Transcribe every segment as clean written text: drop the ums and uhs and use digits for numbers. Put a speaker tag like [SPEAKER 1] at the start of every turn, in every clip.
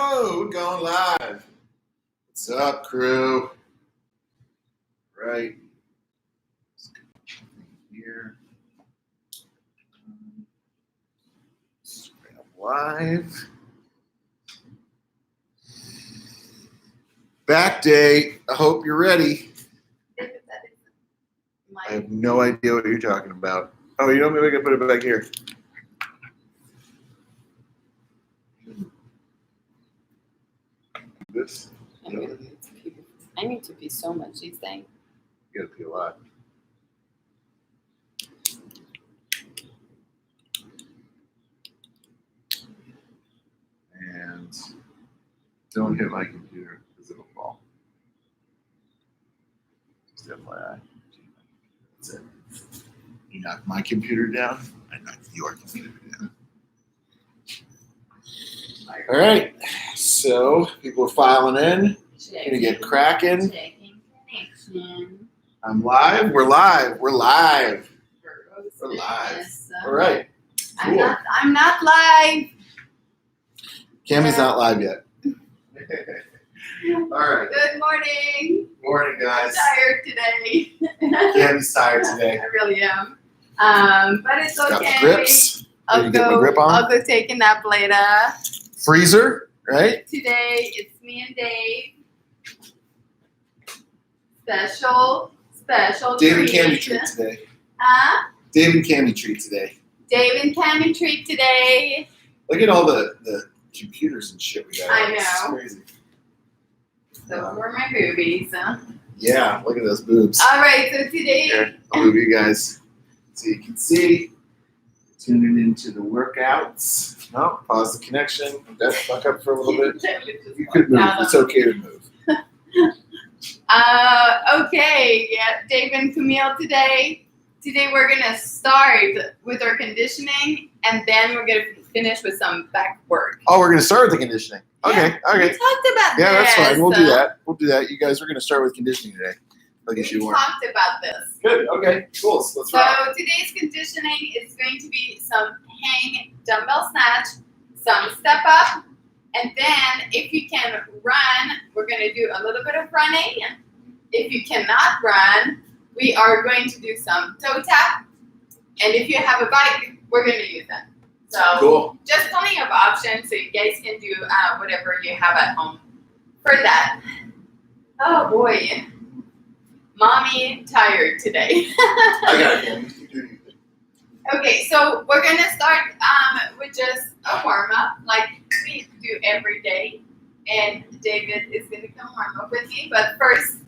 [SPEAKER 1] Oh, we're going live. What's up, crew? Right. Here. Live. Back day. I hope you're ready. I have no idea what you're talking about. Oh, you know, maybe I can put it back here. This.
[SPEAKER 2] I need to pee so much these days.
[SPEAKER 1] You gotta pee a lot. And don't hit my computer because it'll fall. Just FYI. That's it. You knock my computer down, I knock your computer down. All right. So people are filing in. Gonna get cracking. I'm live. We're live. We're live. We're live. All right. Cool.
[SPEAKER 2] I'm not live.
[SPEAKER 1] Cammy's not live yet. All right.
[SPEAKER 2] Good morning.
[SPEAKER 1] Morning, guys.
[SPEAKER 2] I'm tired today.
[SPEAKER 1] Cammy's tired today.
[SPEAKER 2] I really am. But it's
[SPEAKER 1] Got
[SPEAKER 2] okay.
[SPEAKER 1] the grips.
[SPEAKER 2] I'll
[SPEAKER 1] Ready to get my grip on?
[SPEAKER 2] I'll go take a nap later.
[SPEAKER 1] Freezer, right?
[SPEAKER 2] Today it's me and Dave. Special
[SPEAKER 1] Dave and
[SPEAKER 2] treat.
[SPEAKER 1] Cammy treat today.
[SPEAKER 2] Huh?
[SPEAKER 1] Dave and Cammy treat today.
[SPEAKER 2] Dave and Cammy treat today.
[SPEAKER 1] Look at all the computers and shit we got.
[SPEAKER 2] I
[SPEAKER 1] It's
[SPEAKER 2] know.
[SPEAKER 1] crazy.
[SPEAKER 2] Those were my boobies.
[SPEAKER 1] Yeah, look at those boobs.
[SPEAKER 2] All right, so today.
[SPEAKER 1] Here, I'll move you guys so you can see. Tuning into the workouts. No, pause the connection. That fuck up for a little bit. You could move. It's okay to move.
[SPEAKER 2] Okay, yeah, Dave and Camille today. Today we're gonna start with our conditioning, and then we're gonna finish with some back work.
[SPEAKER 1] Oh, we're gonna start with the conditioning. Okay,
[SPEAKER 2] We
[SPEAKER 1] okay.
[SPEAKER 2] talked about
[SPEAKER 1] Yeah,
[SPEAKER 2] this.
[SPEAKER 1] that's fine. We'll do that. We'll do that. You guys are gonna start with conditioning today. I guess
[SPEAKER 2] We
[SPEAKER 1] you weren't.
[SPEAKER 2] talked about this.
[SPEAKER 1] Good. Okay. Cool. So let's
[SPEAKER 2] So
[SPEAKER 1] rock.
[SPEAKER 2] today's conditioning is going to be some hang dumbbell snatch, some step up, and then if you can run, we're going to do a little bit of running. If you cannot run, we are going to do some toe tap. And if you have a bike, we're going to use that. So
[SPEAKER 1] Cool.
[SPEAKER 2] just plenty of options so you guys can do whatever you have at home for that. Oh boy. Mommy tired today.
[SPEAKER 1] I got it. You do.
[SPEAKER 2] Okay, so we're gonna start with just a warm up, like we do every day, and David is gonna come warm up with me. But first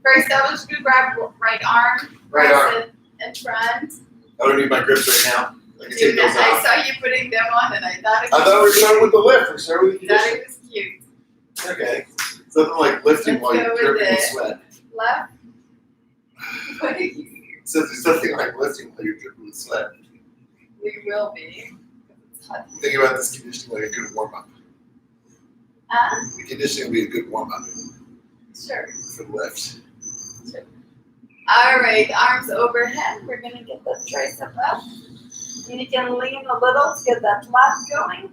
[SPEAKER 2] I was gonna grab right arm,
[SPEAKER 1] Right
[SPEAKER 2] press
[SPEAKER 1] arm.
[SPEAKER 2] it in front.
[SPEAKER 1] I don't need my grips right now. I can take those
[SPEAKER 2] I
[SPEAKER 1] off.
[SPEAKER 2] saw you putting them on, and I thought it
[SPEAKER 1] I thought we were starting with the lift. We're starting with the
[SPEAKER 2] that
[SPEAKER 1] conditioning.
[SPEAKER 2] it was cute.
[SPEAKER 1] Okay. Something like lifting
[SPEAKER 2] Let's
[SPEAKER 1] while
[SPEAKER 2] go
[SPEAKER 1] you're
[SPEAKER 2] with
[SPEAKER 1] dripping with
[SPEAKER 2] it.
[SPEAKER 1] sweat.
[SPEAKER 2] Left. What did you?
[SPEAKER 1] So there's something like lifting while you're dripping with sweat.
[SPEAKER 2] We will be. It's hot.
[SPEAKER 1] Think about this conditioning like a good warm up. The conditioning will be a good warm up
[SPEAKER 2] Sure.
[SPEAKER 1] for the lift.
[SPEAKER 2] All right, arms overhead. We're gonna get the tricep up. And you can lean a little to get that lat going.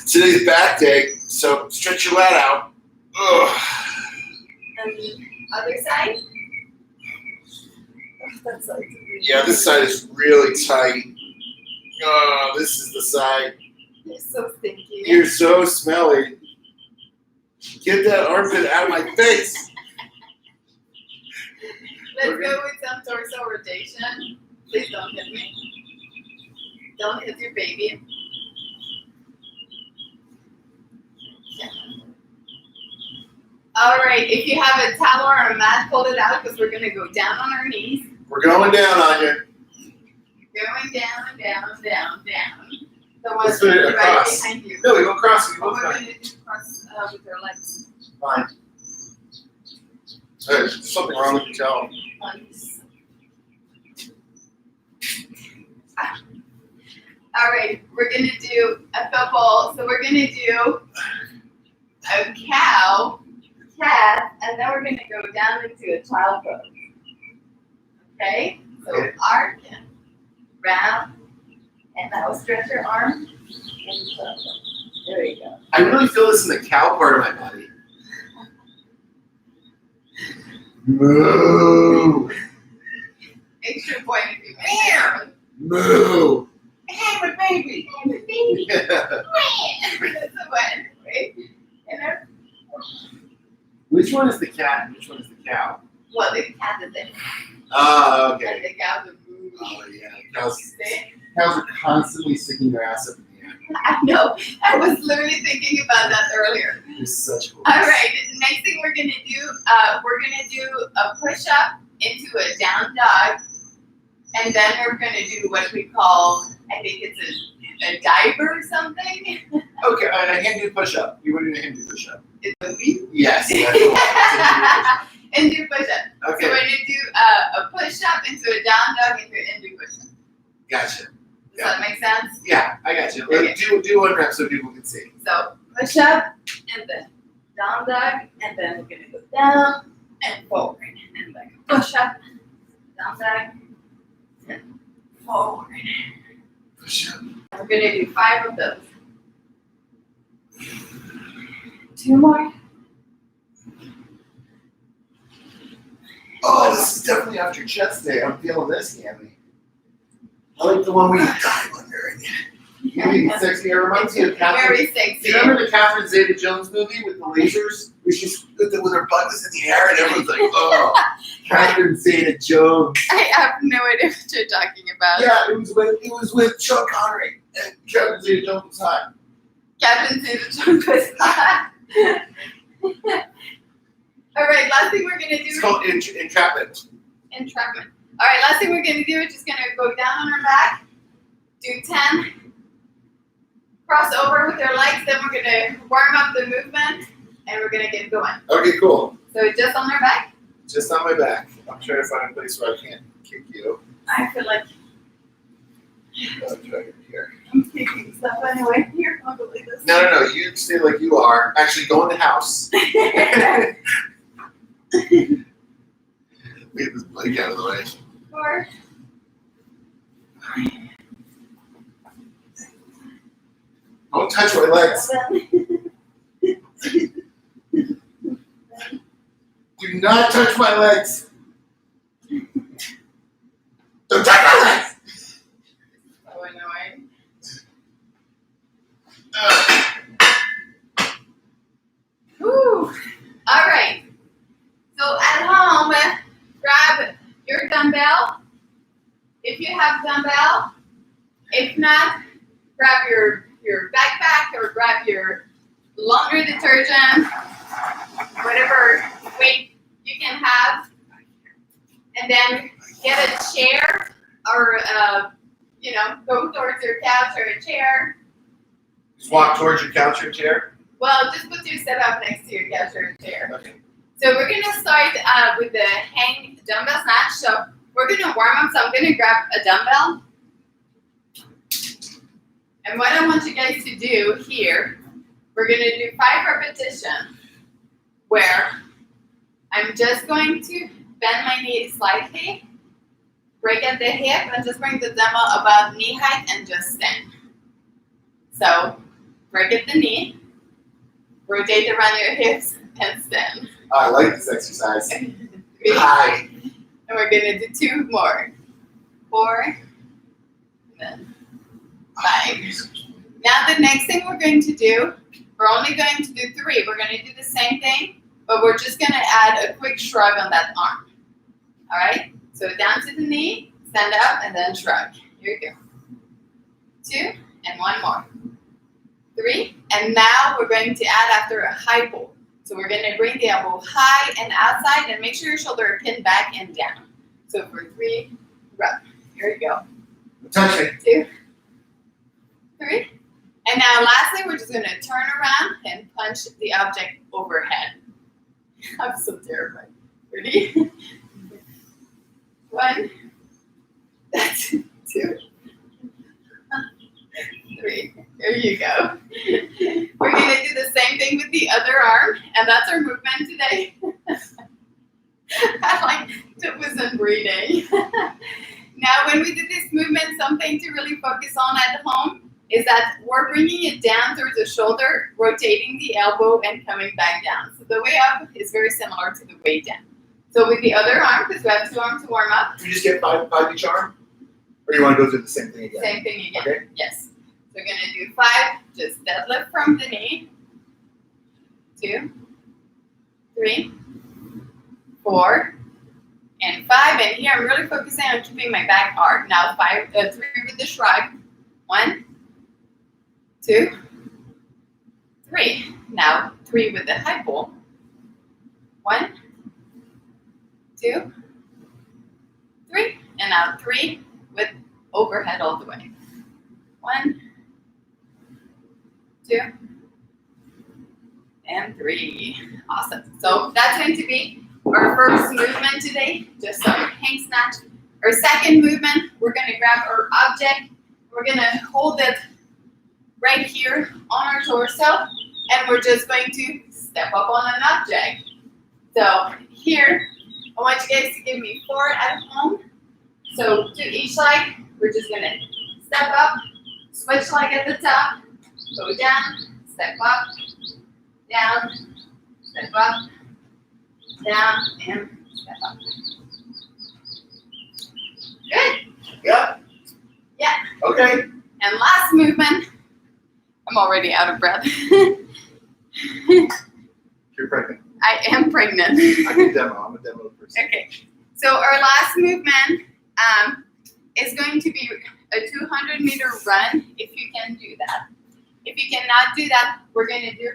[SPEAKER 1] Today's back day, so stretch your lat out. Ugh.
[SPEAKER 2] And the other side. Oh, that's like really
[SPEAKER 1] Yeah, this side is really tight. Oh, this is the side.
[SPEAKER 2] You're so stinky.
[SPEAKER 1] You're so smelly. Get that armpit out of my face.
[SPEAKER 2] Let's go with some torso rotation. Please don't hit me. Don't hit your baby. Yeah. All right, if you have a towel or a mat, pull it out because we're going to go down on our knees.
[SPEAKER 1] We're going down on you.
[SPEAKER 2] Going down, down, down, down. The one
[SPEAKER 1] Let's put it
[SPEAKER 2] right
[SPEAKER 1] across.
[SPEAKER 2] behind you.
[SPEAKER 1] No, we go across. We
[SPEAKER 2] What
[SPEAKER 1] go
[SPEAKER 2] we're
[SPEAKER 1] across.
[SPEAKER 2] going to do cross with our legs.
[SPEAKER 1] Fine. Hey, there's something wrong with your towel.
[SPEAKER 2] All right, we're going to do a couple. So we're going to do a cow, cat, and then we're going to go down into a child pose. Okay? So
[SPEAKER 1] Okay.
[SPEAKER 2] arc, round, and now stretch your arm. And There you go.
[SPEAKER 1] I really feel this in the cow part of my body. Moo!
[SPEAKER 2] Extra point if you make it.
[SPEAKER 1] Moo!
[SPEAKER 2] Hey, my baby. Hey, my baby.
[SPEAKER 1] Yeah.
[SPEAKER 2] That's the one, right? You know?
[SPEAKER 1] Which one is the cat and which one is the cow?
[SPEAKER 2] Well, the cat is it.
[SPEAKER 1] Oh,
[SPEAKER 2] And
[SPEAKER 1] okay.
[SPEAKER 2] the cow's a moo.
[SPEAKER 1] Oh, yeah. Cows
[SPEAKER 2] See?
[SPEAKER 1] are constantly sticking their ass up in the air.
[SPEAKER 2] I know. I was literally thinking about that earlier.
[SPEAKER 1] They're such cool.
[SPEAKER 2] All right. Next thing we're gonna do a push up into a down dog, and then we're gonna do what we call, I think it's a diver or something.
[SPEAKER 1] Okay, a Hindu push-up. You want to do a Hindu push-up?
[SPEAKER 2] It's a week.
[SPEAKER 1] Yes, that's the one. It's a Hindu push-up.
[SPEAKER 2] Hindu push up.
[SPEAKER 1] Okay.
[SPEAKER 2] So we're gonna do a push up into a down dog into an Hindu push up.
[SPEAKER 1] Gotcha.
[SPEAKER 2] Does that make sense?
[SPEAKER 1] Yeah, I got you.
[SPEAKER 2] Okay.
[SPEAKER 1] Do one rep so people can see.
[SPEAKER 2] So push up and then down dog, and then we're gonna go down and forward, and then push up, down dog, and forward.
[SPEAKER 1] Push up.
[SPEAKER 2] We're gonna do 5 of those. 2 more.
[SPEAKER 1] Oh, this is definitely after chest day. I'm feeling this, Cammy. I like the one where you dive under it. Maybe sexy. It reminds me of Catherine.
[SPEAKER 2] Very
[SPEAKER 1] Do
[SPEAKER 2] sexy.
[SPEAKER 1] you remember the Catherine Zeta-Jones movie with the lasers? Where she's with her butt is in the air and everyone's like, oh, Catherine Zeta-Jones.
[SPEAKER 2] I have no idea what you're talking about.
[SPEAKER 1] Yeah, it was with Sean Connery and Catherine Zeta-Jones was hot.
[SPEAKER 2] Captain Zeta-Jones was hot. All right, last thing we're gonna do
[SPEAKER 1] It's called entrapment.
[SPEAKER 2] entrapment. All right, last thing we're gonna do is just gonna go down on our back, do 10, cross over with our legs, then we're gonna warm up the movement, and we're gonna get going.
[SPEAKER 1] Okay, cool.
[SPEAKER 2] So just on our back.
[SPEAKER 1] Just on my back. I'm trying to find a place where I can't kick you.
[SPEAKER 2] I feel like
[SPEAKER 1] I'll try it here.
[SPEAKER 2] I'm kicking stuff anyway. Here, I'll go like this.
[SPEAKER 1] No. You stay like you are. Actually, go in the house. Get this blanket out of the way.
[SPEAKER 2] 4.
[SPEAKER 1] Don't touch my legs.
[SPEAKER 2] 7.
[SPEAKER 1] Do not touch my legs. Don't touch my legs.
[SPEAKER 2] So annoying. Whew. All right. So at home, grab your dumbbell. If you have dumbbell, if not, grab your backpack or grab your laundry detergent, whatever weight you can have, and then get a chair or go towards your couch or a chair.
[SPEAKER 1] Just walk towards your couch or chair.
[SPEAKER 2] Well, just put your setup next to your couch or chair.
[SPEAKER 1] Okay.
[SPEAKER 2] So we're gonna start with the hang dumbbell snatch. So we're gonna warm up. So I'm gonna grab a dumbbell. And what I want you guys to do here, we're gonna do 5 repetitions where I'm just going to bend my knee slightly, break at the hip, and just bring the dumbbell above knee height and just stand. So break at the knee, rotate around your hips, and stand.
[SPEAKER 1] Oh, I like this exercise.
[SPEAKER 2] 3,
[SPEAKER 1] Hi.
[SPEAKER 2] and we're gonna do 2 more. 4, and then 5. Now the next thing we're going to do, we're only going to do 3. We're going to do the same thing, but we're just going to add a quick shrug on that arm. All right? So down to the knee, stand up, and then shrug. Here we go. 2, and 1 more. 3, and now we're going to add after a high pull. So we're going to bring the elbow high and outside, and make sure your shoulder are pinned back and down. So for 3, rub. Here we go.
[SPEAKER 1] Touch me.
[SPEAKER 2] 2, 3. And now lastly, we're just going to turn around and punch the object overhead. I'm so terrified. Ready? 1, 2, 3. There you go. We're going to do the same thing with the other arm, and that's our movement today. I like to put some breathing. Now, when we do this movement, something to really focus on at home is that we're bringing it down through the shoulder, rotating the elbow, and coming back down. So the way up is very similar to the way down. So with the other arm, because we have 2 arms to warm up.
[SPEAKER 1] You just get five each arm? Or you want to go through the same thing again?
[SPEAKER 2] Same thing again.
[SPEAKER 1] Okay.
[SPEAKER 2] Yes. So we're going to do 5, just deadlift from the knee. 2, 3, 4, and 5. And here I'm really focusing on keeping my back arc. Now 3 with the shrug. 1, 2, 3. Now 3 with the high pull. 1, 2, 3. And now 3 with overhead all the way. 1, 2, and 3. Awesome. So that's going to be our first movement today. Just some hang snatch. Our second movement, we're going to grab our object. We're going to hold it right here on our torso. And we're just going to step up on an object. So here, I want you guys to give me 4 at home. So to each leg, we're just going to step up, switch leg at the top, go down, step up, down, step up, down, and step up. Good?
[SPEAKER 1] Yeah.
[SPEAKER 2] Yeah.
[SPEAKER 1] Okay.
[SPEAKER 2] And last movement, I'm already out of breath.
[SPEAKER 1] You're pregnant.
[SPEAKER 2] I am pregnant.
[SPEAKER 1] I can demo. I'm a demo person.
[SPEAKER 2] Okay. So our last movement is going to be a 200-meter run, if you can do that. If you cannot do that, we're going to do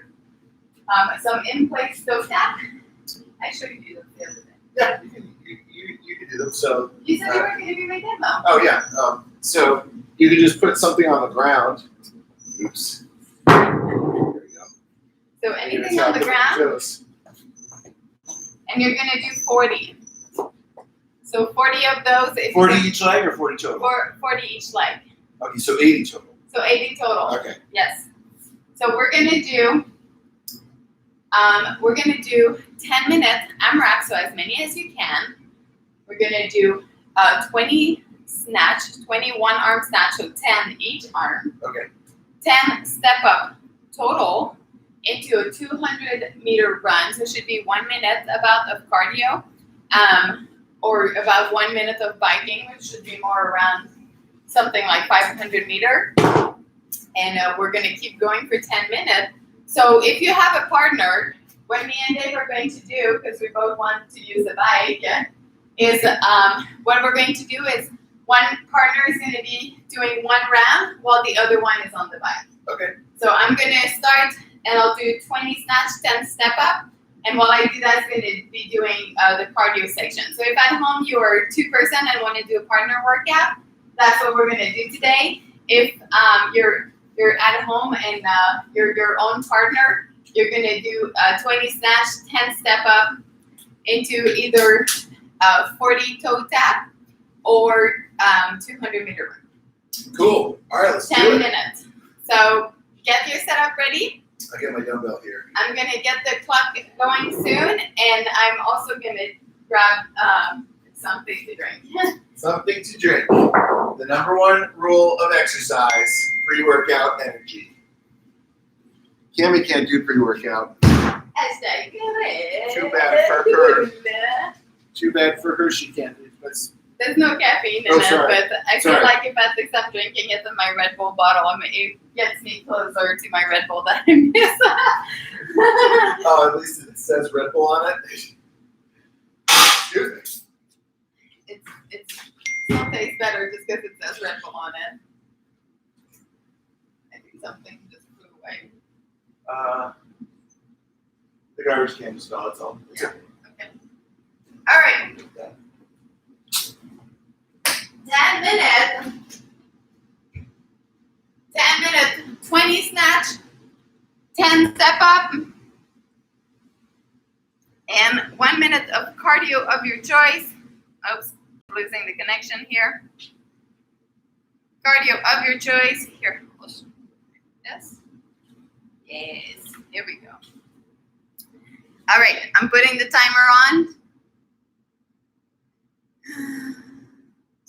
[SPEAKER 2] some in-place toe tap. I showed you them the other day.
[SPEAKER 1] Yeah, you can do them. So
[SPEAKER 2] You said you were going to be my demo.
[SPEAKER 1] oh yeah. So you can just put something on the ground. Oops. There you go.
[SPEAKER 2] So anything on the ground, and you're going to do 40. So 40 of those. If
[SPEAKER 1] 40 each leg or 40 total?
[SPEAKER 2] 40 each leg.
[SPEAKER 1] Okay, so 80 total.
[SPEAKER 2] So 80 total.
[SPEAKER 1] Okay.
[SPEAKER 2] Yes. So we're going to do 10 minutes AMRAP, so as many as you can. We're going to do 20 snatch, 21 arm snatch, so 10 each arm.
[SPEAKER 1] Okay.
[SPEAKER 2] 10 step up total into a 200-meter run. So it should be 1 minute about of cardio, or about 1 minute of biking, which should be more around something like 500 meter. And we're going to keep going for 10 minutes. So if you have a partner, what me and Dave are going to do, because we both want to use the bike, is what we're going to do is one partner is going to be doing 1 round while the other one is on the bike.
[SPEAKER 1] Okay.
[SPEAKER 2] So I'm going to start and I'll do 20 snatch, 10 step up. And while I do that, I'm going to be doing the cardio section. So if at home you are 2-person and want to do a partner workout, that's what we're going to do today. If you're at home and you're your own partner, you're going to do 20 snatch, 10 step up into either 40 toe tap or 200-meter run.
[SPEAKER 1] Cool. All right, let's do
[SPEAKER 2] 10
[SPEAKER 1] it.
[SPEAKER 2] minutes. So get your setup ready.
[SPEAKER 1] I get my dumbbell here.
[SPEAKER 2] I'm going to get the clock going soon, and I'm also going to grab something to drink.
[SPEAKER 1] Something to drink. The #1 rule of exercise, pre-workout energy. Cammy can't do pre-workout.
[SPEAKER 2] Hashtag good.
[SPEAKER 1] Too bad for her. Too bad for her, she can't do it.
[SPEAKER 2] There's no caffeine in it, but I feel like if I stop drinking it in my Red Bull bottle, it gets me closer to my Red Bull that I miss.
[SPEAKER 1] Oh, at least it says Red Bull on it. Excuse me.
[SPEAKER 2] It still tastes better just because it says Red Bull on it. I think something just flew away.
[SPEAKER 1] The garbage can just fell, that's all.
[SPEAKER 2] Yeah. Okay. All right. 10 minutes. 10 minutes. 20 snatch. 10 step up. And 1 minute of cardio of your choice. Oops, losing the connection here. Cardio of your choice. Here. Yes. Yes. Here we go. All right. I'm putting the timer on.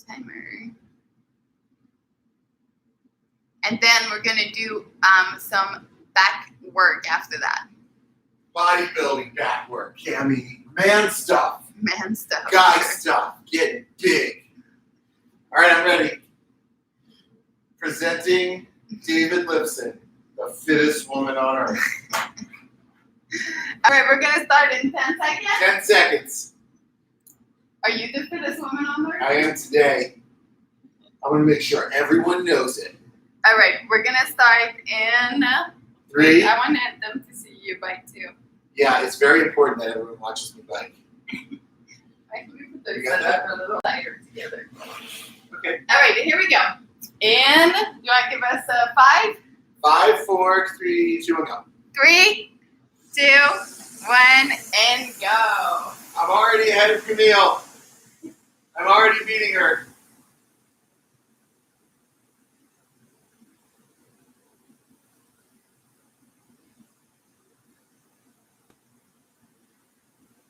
[SPEAKER 2] Timer. And then we're gonna do some back work after that.
[SPEAKER 1] Bodybuilding back work, Cammy. Man stuff.
[SPEAKER 2] Man stuff.
[SPEAKER 1] Guy stuff. Getting big. All right, I'm ready. Presenting David Lipson, the fittest woman on earth.
[SPEAKER 2] All right, we're gonna start in 10 seconds.
[SPEAKER 1] 10 seconds.
[SPEAKER 2] Are you the fittest woman on earth?
[SPEAKER 1] I am today. I'm going to make sure everyone knows it.
[SPEAKER 2] All right, we're gonna start in
[SPEAKER 1] 3.
[SPEAKER 2] I want them to see you bike too.
[SPEAKER 1] Yeah, it's very important that everyone watches me bike.
[SPEAKER 2] Actually, we put
[SPEAKER 1] You
[SPEAKER 2] those
[SPEAKER 1] got that?
[SPEAKER 2] a little tighter together.
[SPEAKER 1] Okay.
[SPEAKER 2] All right, here we go. And you want to give us a 5?
[SPEAKER 1] 5, 4, 3, 2, 1, go.
[SPEAKER 2] 3, 2, 1, and go.
[SPEAKER 1] I'm already ahead of Camille. I'm already beating her.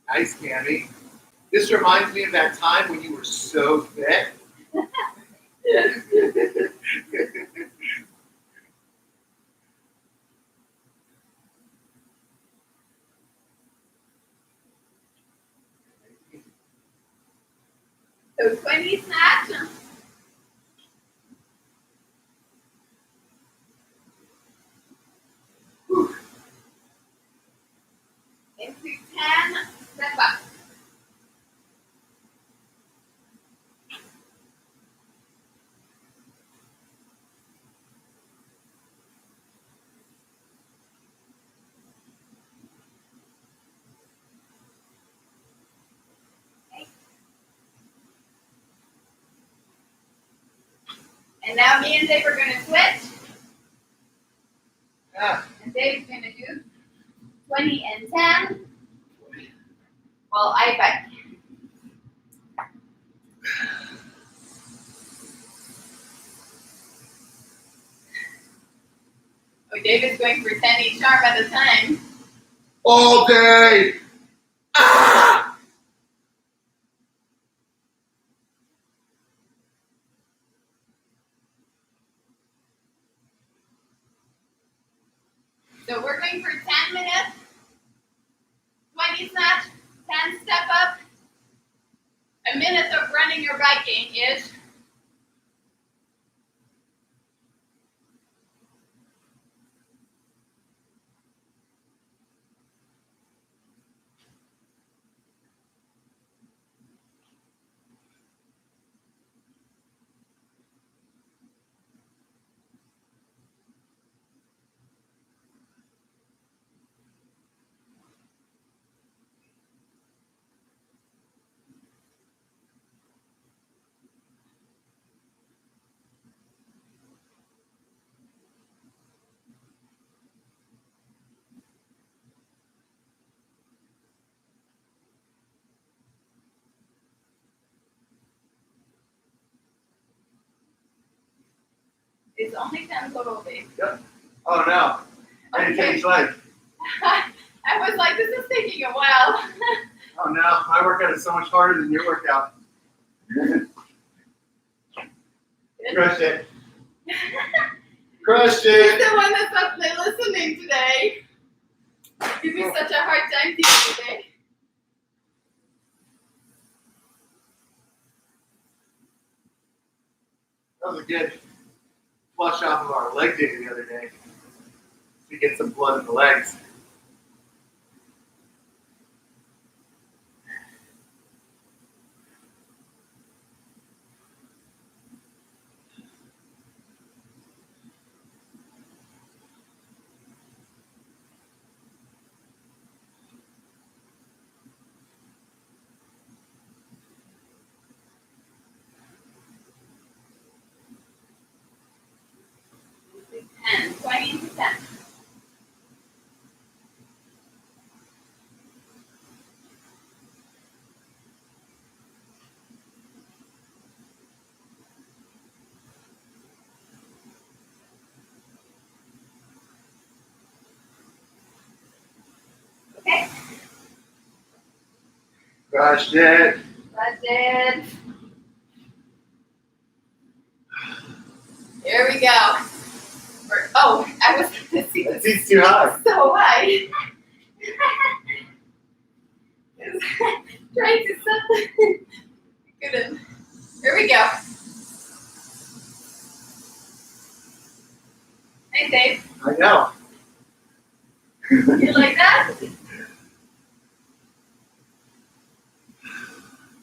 [SPEAKER 1] Nice, Cammy. This reminds me of that time when you were so fit.
[SPEAKER 2] So 20 snatch. Into 10, step up. And now me and Dave are going to switch.
[SPEAKER 1] Yeah.
[SPEAKER 2] And Dave's going to do 20 and 10. Well, I bet. Oh, Dave is going for 10 each arm at a time.
[SPEAKER 1] All day. Ah!
[SPEAKER 2] So we're going for 10 minutes, 20 snatch, 10 step up, a minute of running or biking-ish. It's only 10 total, Dave.
[SPEAKER 1] Yep. Oh no. I didn't change legs.
[SPEAKER 2] I was like, this is taking a while.
[SPEAKER 1] Oh no. My workout is so much harder than your workout. Crushed it. Crushed
[SPEAKER 2] He's
[SPEAKER 1] it.
[SPEAKER 2] the one that's up there listening today. Give me such a hard time to you today.
[SPEAKER 1] That was a good flush off of our leg day the other day. To get some blood in the legs.
[SPEAKER 2] And 20 into 10. Okay,
[SPEAKER 1] Crushed it.
[SPEAKER 2] that's it. Here we go. Oh, I was going to see
[SPEAKER 1] That seat's too high.
[SPEAKER 2] so high. Trying to set the. Couldn't. Here we go. Hey, Dave.
[SPEAKER 1] I know.
[SPEAKER 2] You like that?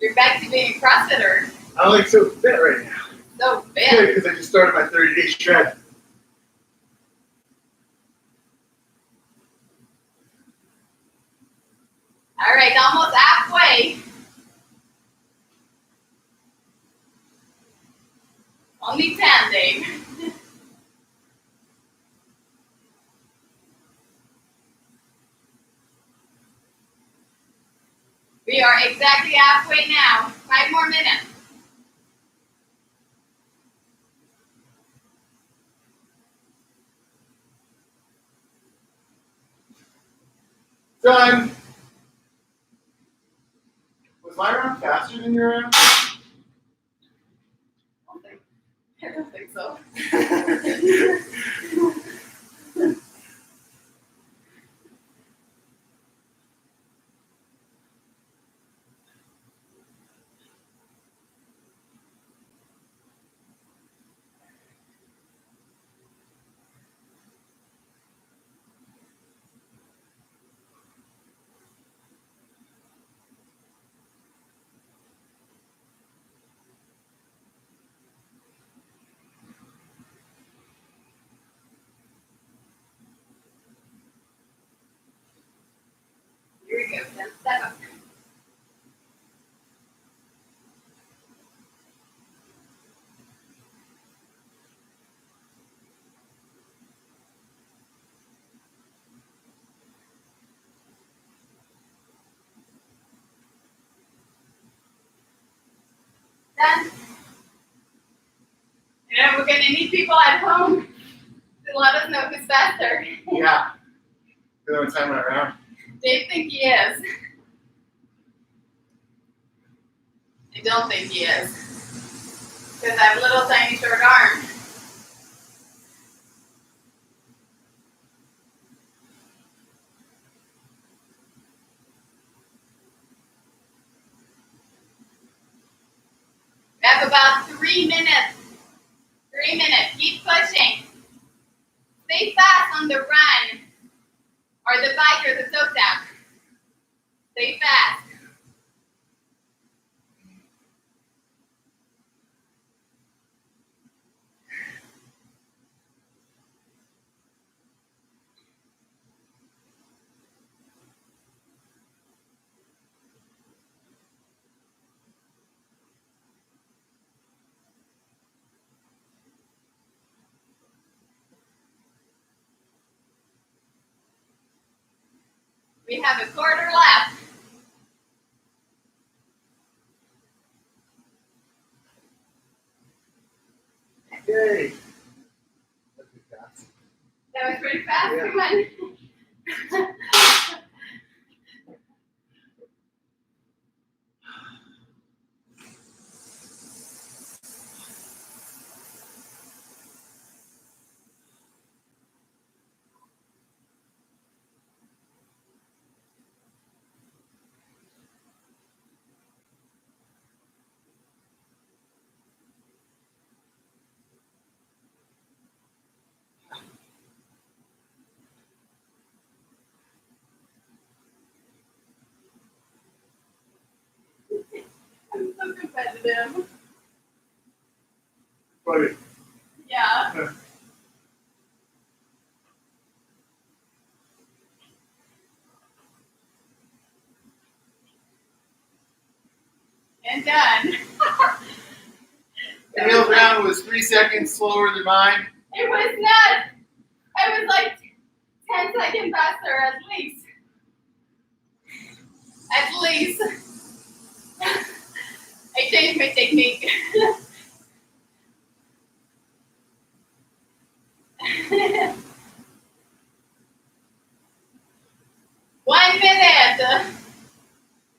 [SPEAKER 2] You're back to being a CrossFitter.
[SPEAKER 1] I'm like so fit right now.
[SPEAKER 2] So
[SPEAKER 1] Yeah,
[SPEAKER 2] fit.
[SPEAKER 1] because I just started my 30-day shred.
[SPEAKER 2] All right, almost halfway. Only 10, Dave. We are exactly halfway now. 5 more minutes.
[SPEAKER 1] Done. Was my round faster than your round?
[SPEAKER 2] I don't think so. Here we go. 10 step up. Done. And we're going to need people at home to let us know who's faster.
[SPEAKER 1] Yeah. The only time went around.
[SPEAKER 2] Dave think he is. I don't think he is. Because I have little tiny short arms. We have about 3 minutes. 3 minutes. Keep pushing. Stay fast on the run. Or the bike or the toe tap. Stay fast. We have a quarter left.
[SPEAKER 1] Yay.
[SPEAKER 2] That was pretty fast.
[SPEAKER 1] Yeah.
[SPEAKER 2] Come on. I'm so competitive.
[SPEAKER 1] Funny.
[SPEAKER 2] Yeah. And done.
[SPEAKER 1] Daniel's round was 3 seconds slower than mine.
[SPEAKER 2] It was nuts. I was like 10 seconds faster at least. At least. I changed my technique. 1 minute.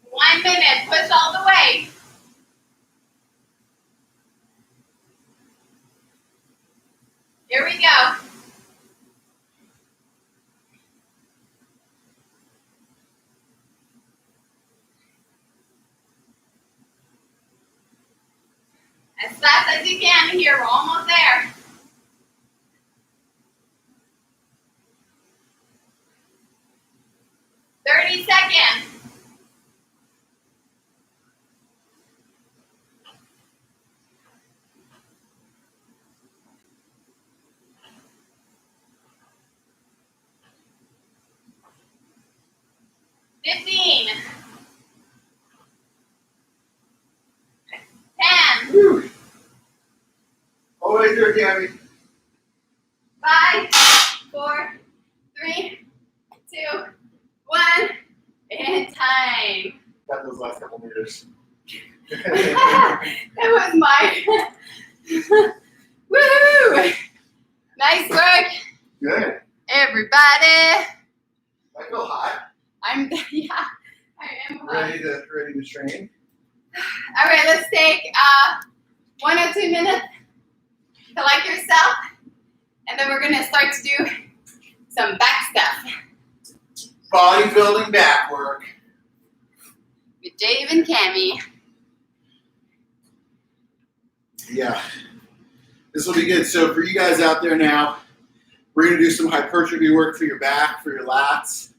[SPEAKER 2] 1 minute. Push all the way. Here we go. As fast as you can here, we're almost there. 30 seconds. Fifteen. 10.
[SPEAKER 1] Whew. All the way through, Gabby.
[SPEAKER 2] 5, 4, 3, 2, 1, and time.
[SPEAKER 1] Got those last couple meters.
[SPEAKER 2] That was my woohoo! Nice work,
[SPEAKER 1] Good.
[SPEAKER 2] everybody.
[SPEAKER 1] I feel hot.
[SPEAKER 2] Yeah, I am.
[SPEAKER 1] Ready to train.
[SPEAKER 2] All right, let's take 1 or 2 minutes to like yourself, and then we're gonna start to do some back stuff
[SPEAKER 1] Bodybuilding back work.
[SPEAKER 2] with Dave and Cammie.
[SPEAKER 1] Yeah. This will be good. So for you guys out there now, we're going to do some hypertrophy work for your back, for your lats.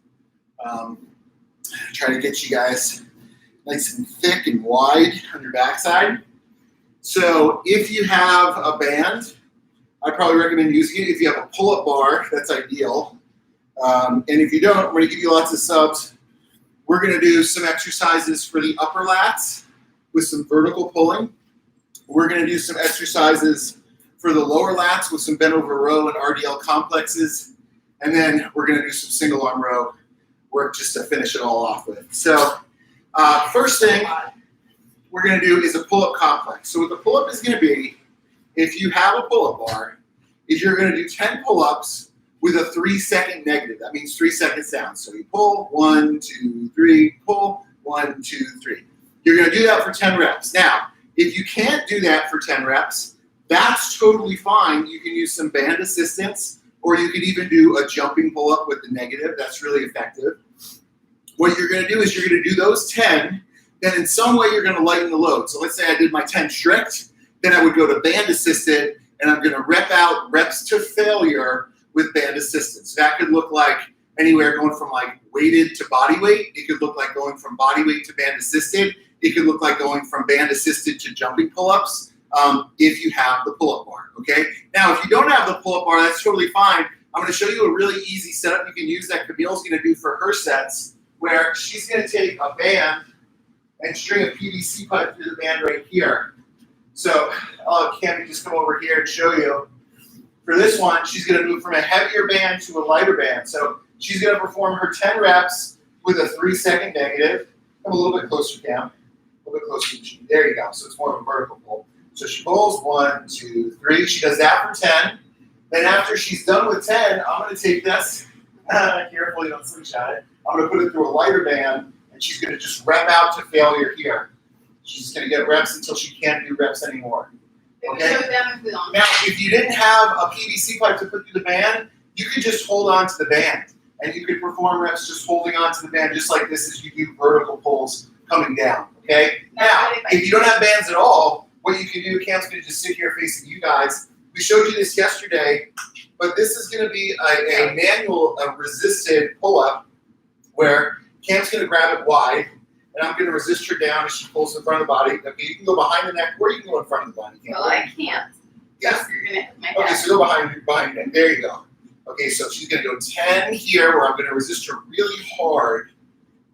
[SPEAKER 1] Try to get you guys nice and thick and wide on your backside. So if you have a band, I probably recommend using it. If you have a pull-up bar, that's ideal. And if you don't, we're going to give you lots of subs. We're going to do some exercises for the upper lats with some vertical pulling. We're going to do some exercises for the lower lats with some bent over row and RDL complexes. And then we're going to do some single arm row work just to finish it all off with. So first thing we're going to do is a pull-up complex. So what the pull-up is going to be, if you have a pull-up bar, is you're going to do 10 pull-ups with a 3-second negative. That means 3 seconds down. So you pull, 1, 2, 3, pull, 1, 2, 3. You're going to do that for 10 reps. Now, if you can't do that for 10 reps, that's totally fine. You can use some band assistance, or you could even do a jumping pull-up with the negative. That's really effective. What you're going to do is you're going to do those 10, then in some way you're going to lighten the load. So let's say I did my 10 strict, then I would go to band assisted, and I'm going to rep out reps to failure with band assistance. That could look like anywhere going from like weighted to body weight. It could look like going from body weight to band assisted. It could look like going from band assisted to jumping pull-ups if you have the pull-up bar, okay? Now, if you don't have the pull-up bar, that's totally fine. I'm gonna show you a really easy setup you can use that Camille's gonna do for her sets, where she's gonna take a band and string a PVC pipe through the band right here. So I'll have Cammie just come over here and show you. For this one, she's gonna move from a heavier band to a lighter band. So she's gonna perform her 10 reps with a 3-second negative. Come a little bit closer, Cam. A little bit closer. There you go. So it's more of a vertical pull. So she pulls 1, 2, 3. She does that for 10. Then after she's done with 10, I'm going to take this. Carefully, don't slingshot it. I'm going to put it through a lighter band, and she's going to just rep out to failure here. She's going to get reps until she can't do reps anymore. Okay? Now, if you didn't have a PVC pipe to put through the band, you could just hold on to the band, and you could perform reps just holding on to the band, just like this as you do vertical pulls coming down. Okay? Now, if you don't have bands at all, what you can do, Cam's going to just sit here facing you guys. We showed you this yesterday, but this is going to be a manual, a resisted pull-up where Cam's going to grab it wide, and I'm going to resist her down as she pulls in front of the body. Okay, you can go behind the neck, or you can go in front of the body.
[SPEAKER 2] Well, I can't.
[SPEAKER 1] Yeah.
[SPEAKER 2] You're going to hit my head.
[SPEAKER 1] Okay, so go behind the neck. There you go. Okay, so she's going to go 10 here, where I'm going to resist her really hard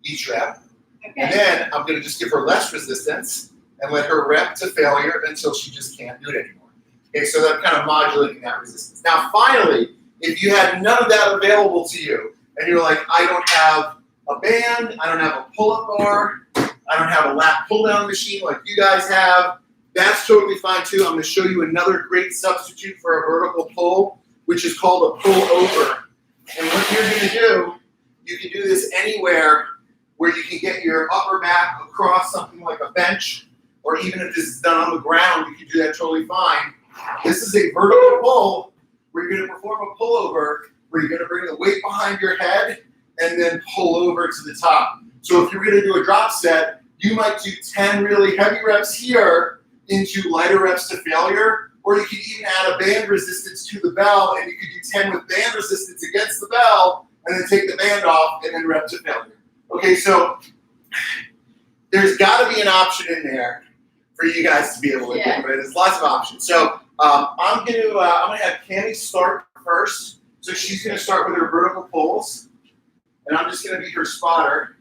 [SPEAKER 1] each rep.
[SPEAKER 2] Okay.
[SPEAKER 1] And then I'm going to just give her less resistance and let her rep to failure until she just can't do it anymore. Okay, so I'm kind of modulating that resistance. Now, finally, if you had none of that available to you, and you're like, I don't have a band, I don't have a pull-up bar, I don't have a lat pull-down machine like you guys have, that's totally fine too. I'm going to show you another great substitute for a vertical pull, which is called a pull-over. And what you're going to do, you can do this anywhere where you can get your upper back across something like a bench, or even if this is done on the ground, you can do that totally fine. This is a vertical pull where you're going to perform a pullover where you're going to bring the weight behind your head and then pull over to the top. So if you're going to do a drop set, you might do 10 really heavy reps here into lighter reps to failure, or you could even add a band resistance to the bell, and you could do 10 with band resistance against the bell, and then take the band off, and then rep to failure. Okay, so there's got to be an option in there for you guys to be able to do, right? There's lots of options. So I'm gonna have Cammie start first. So she's gonna start with her vertical pulls, and I'm just gonna be her spotter.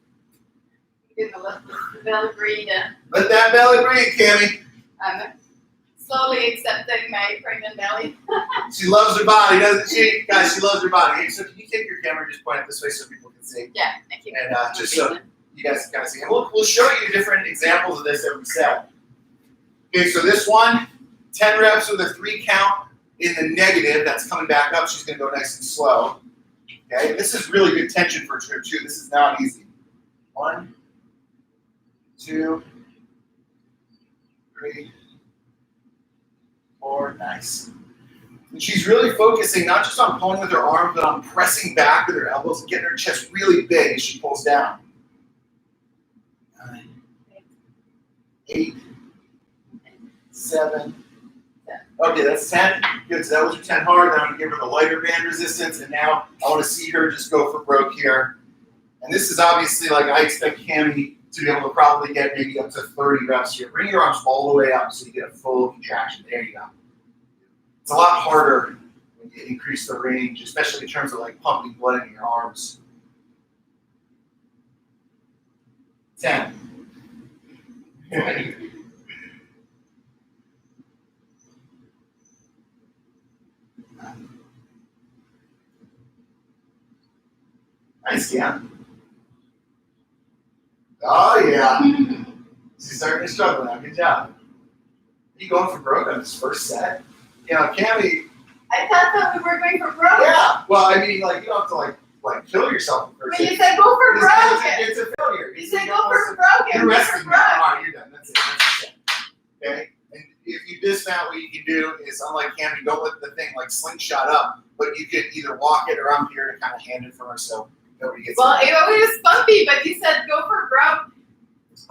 [SPEAKER 2] You're gonna let the belly breathe.
[SPEAKER 1] Let that belly breathe, Cammie.
[SPEAKER 2] I'm slowly accepting my pregnant belly.
[SPEAKER 1] She loves her body, doesn't she? Guys, she loves her body. Hey, so can you take your camera and just point it this way so people can see?
[SPEAKER 2] Yeah, thank you.
[SPEAKER 1] And just so you guys can kind of see. And we'll show you different examples of this every set. Okay, so this one, 10 reps with a 3 count in the negative. That's coming back up. She's going to go nice and slow. Okay, this is really good tension for trip 2. This is not easy. 1, 2, 3, 4. Nice. And she's really focusing not just on pulling with her arms, but on pressing back with her elbows and getting her chest really big as she pulls down. 9, 8, 7. Okay, that's 10. Good. So that was your 10 hard. Then I'm going to give her the lighter band resistance. And now I want to see her just go for broke here. And this is obviously like I expect Cammie to be able to probably get maybe up to 30 reps here. Bring your arms all the way up so you get a full contraction. There you go. It's a lot harder when you increase the range, especially in terms of like pumping blood in your arms. 10. Nice, yeah. Oh, yeah. She's starting to struggle now. Good job. Are you going for broke on this first set? You know, Cammie.
[SPEAKER 2] I thought that we were going for broke.
[SPEAKER 1] Yeah. Well, I mean, like, you don't have to, like kill yourself in first
[SPEAKER 2] But
[SPEAKER 1] set.
[SPEAKER 2] you said go for broke.
[SPEAKER 1] It's a failure.
[SPEAKER 2] You said go for broke.
[SPEAKER 1] You're resting now. All right, you're done. That's it. That's it. Okay? And if you dismount, what you can do is, unlike Cammie, don't let the thing, like, slingshot up, but you could either walk it or I'm here to kind of hand it from her so nobody gets
[SPEAKER 2] Well, it was bumpy, but you said go for broke.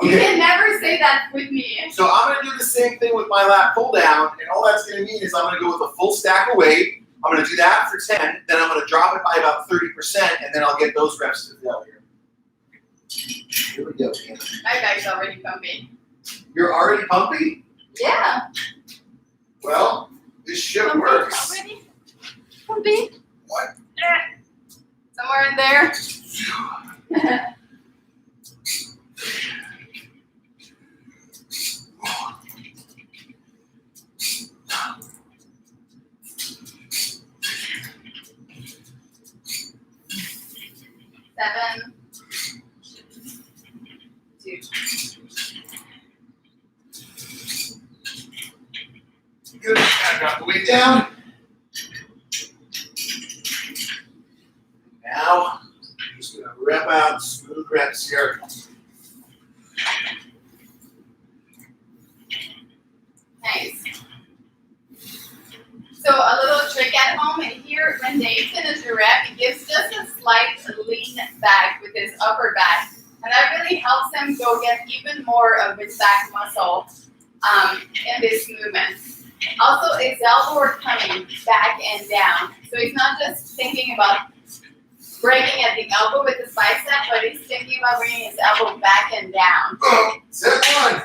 [SPEAKER 2] You can never say that with me.
[SPEAKER 1] So I'm going to do the same thing with my lat pull down, and all that's going to mean is I'm going to go with a full stack of weight. I'm going to do that for 10, then I'm going to drop it by about 30%, and then I'll get those reps to failure. Here we go, Cammie.
[SPEAKER 2] My back's already bumpy.
[SPEAKER 1] You're already pumpy?
[SPEAKER 2] Yeah.
[SPEAKER 1] Well, this shit
[SPEAKER 2] Bumpy
[SPEAKER 1] works.
[SPEAKER 2] already? Bumpy?
[SPEAKER 1] What?
[SPEAKER 2] Somewhere in there. 7, 2.
[SPEAKER 1] Good. I got the weight down. Now, I'm just going to rep out smooth reps here.
[SPEAKER 2] Nice. So a little trick at home, and here when Dave finishes a rep, he gives just a slight lean back with his upper back. And that really helps him go get even more of his back muscle in this movement. Also, his elbow are coming back and down. So he's not just thinking about breaking at the elbow with his bicep, but he's thinking about bringing his elbow back and down.
[SPEAKER 1] Oh, set 1.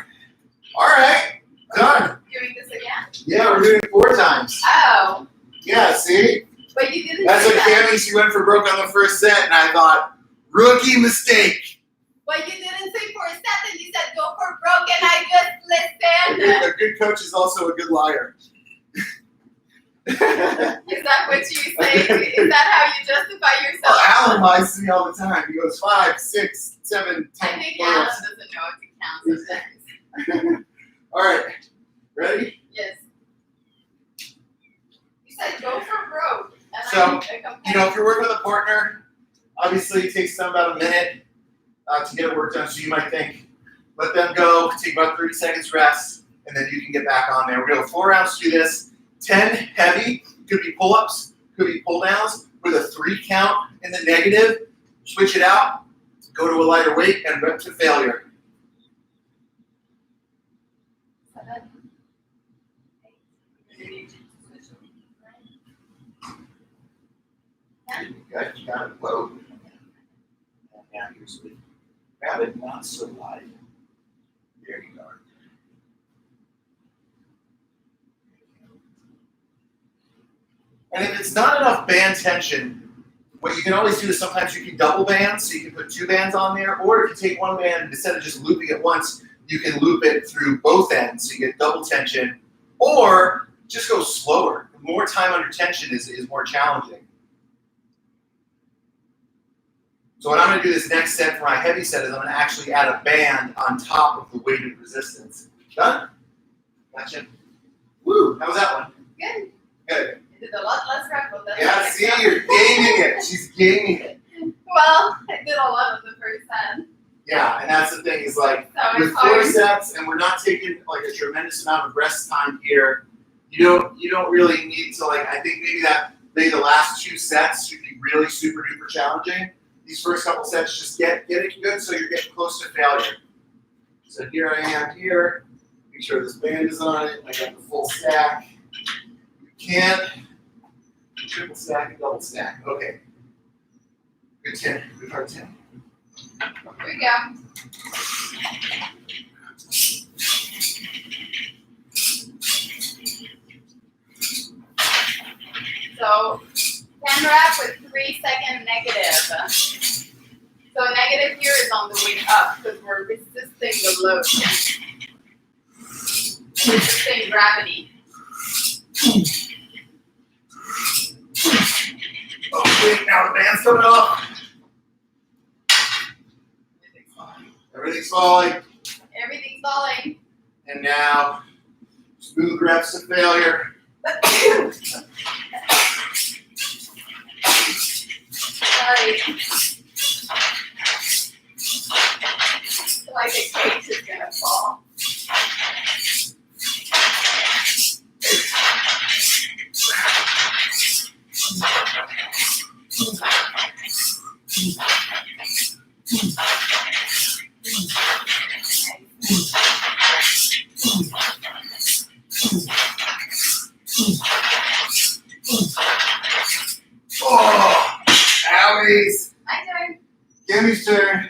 [SPEAKER 1] All right. Done.
[SPEAKER 2] Doing this again?
[SPEAKER 1] Yeah, we're doing it 4 times.
[SPEAKER 2] Oh.
[SPEAKER 1] Yeah, see?
[SPEAKER 2] But you didn't
[SPEAKER 1] That's
[SPEAKER 2] do
[SPEAKER 1] what
[SPEAKER 2] that.
[SPEAKER 1] Cammie, she went for broke on the first set, and I thought, rookie mistake.
[SPEAKER 2] But you didn't say for a second, you said go for broke, and I just listened.
[SPEAKER 1] A good coach is also a good liar.
[SPEAKER 2] Is that what you say? Is that how you justify yourself?
[SPEAKER 1] Well, Alan lies to me all the time. He goes 5, 6, 7, 10.
[SPEAKER 2] I think Alan doesn't know how to count sometimes.
[SPEAKER 1] All right. Ready?
[SPEAKER 2] Yes. You said go for broke. And
[SPEAKER 1] So,
[SPEAKER 2] I
[SPEAKER 1] you know, if you're working with a partner, obviously it takes them about a minute to get it work done. So you might think, let them go, take about 30 seconds rest, and then you can get back on there. We're going to go 4 rounds through this. 10 heavy, could be pull-ups, could be pull-downs, with a 3 count in the negative. Switch it out, go to a lighter weight, and rep to failure.
[SPEAKER 2] 7,
[SPEAKER 1] Okay, you got it. Whoa. And now here's the grab it not so wide. There you go. And if it's not enough band tension, what you can always do is sometimes you can double band, so you can put 2 bands on there, or if you take 1 band, instead of just looping it once, you can loop it through both ends, so you get double tension, or just go slower. More time under tension is more challenging. So what I'm going to do this next set for my heavy set is I'm going to actually add a band on top of the weighted resistance. Done? Gotcha. Woo! How was that one?
[SPEAKER 2] Good.
[SPEAKER 1] Good.
[SPEAKER 2] You did a lot less rep.
[SPEAKER 1] Yeah, see, you're gaining it. She's gaining it.
[SPEAKER 2] Well, I did a lot of the first 10.
[SPEAKER 1] Yeah, and that's the thing is like
[SPEAKER 2] So
[SPEAKER 1] with
[SPEAKER 2] it's
[SPEAKER 1] 4
[SPEAKER 2] hard.
[SPEAKER 1] sets, and we're not taking like a tremendous amount of rest time here. You don't really need to like. I think maybe the last 2 sets should be really super duper challenging. These first couple sets, just get it good so you're getting close to failure. So here I am here. Make sure this band is on it. I got the full stack. You can triple stack and double stack. Okay. Good 10. Good hard 10.
[SPEAKER 2] Here we go. So 10 rep with 3-second negative. So negative here is on the way up because we're resisting the load. Resisting gravity.
[SPEAKER 1] Okay, now the band's coming off. Everything's falling.
[SPEAKER 2] Everything's falling.
[SPEAKER 1] And now, smooth reps to failure.
[SPEAKER 2] Sorry. Like a cage is gonna fall.
[SPEAKER 1] Oh, owies.
[SPEAKER 2] My turn.
[SPEAKER 1] Gimmy's turn.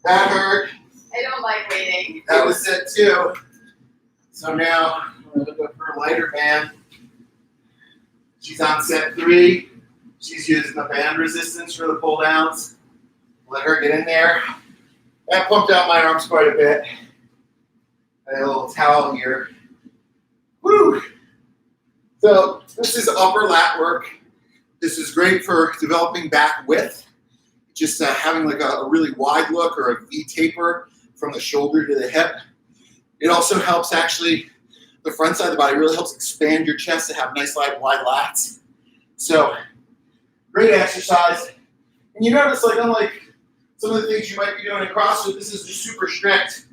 [SPEAKER 1] That hurt.
[SPEAKER 2] I don't like waiting.
[SPEAKER 1] That was set 2. So now, I'm going to look up her lighter band. She's on set 3. She's using the band resistance for the pull downs. Let her get in there. That pumped out my arms quite a bit. I had a little towel here. Woo! So this is upper lat work. This is great for developing back width. Just having like a really wide look or a V taper from the shoulder to the hip. It also helps actually, the front side of the body really helps expand your chest to have nice wide lats. So great exercise. And you notice like unlike some of the things you might be doing in CrossFit, this is just super strict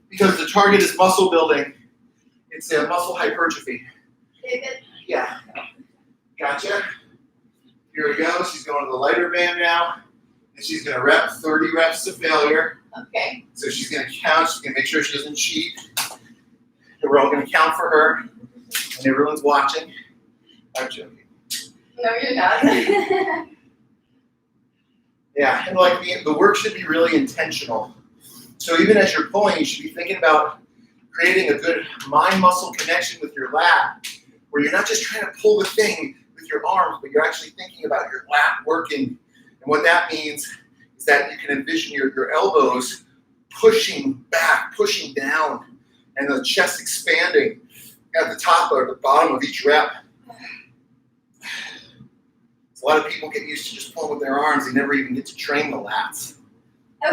[SPEAKER 1] because the target is muscle building. It's a muscle hypertrophy. Yeah. Gotcha. Here we go. She's going to the lighter band now. And she's going to rep 30 reps to failure.
[SPEAKER 2] Okay.
[SPEAKER 1] So she's going to count. She's going to make sure she doesn't cheat. And we're all going to count for her. And everyone's watching. I'm joking.
[SPEAKER 2] No, you're not.
[SPEAKER 1] Yeah, and like the work should be really intentional. So even as you're pulling, you should be thinking about creating a good mind-muscle connection with your lat, where you're not just trying to pull the thing with your arms, but you're actually thinking about your lat working. And what that means is that you can envision your elbows pushing back, pushing down, and the chest expanding at the top or the bottom of each rep. A lot of people get used to just pulling with their arms. They never even get to train the lats.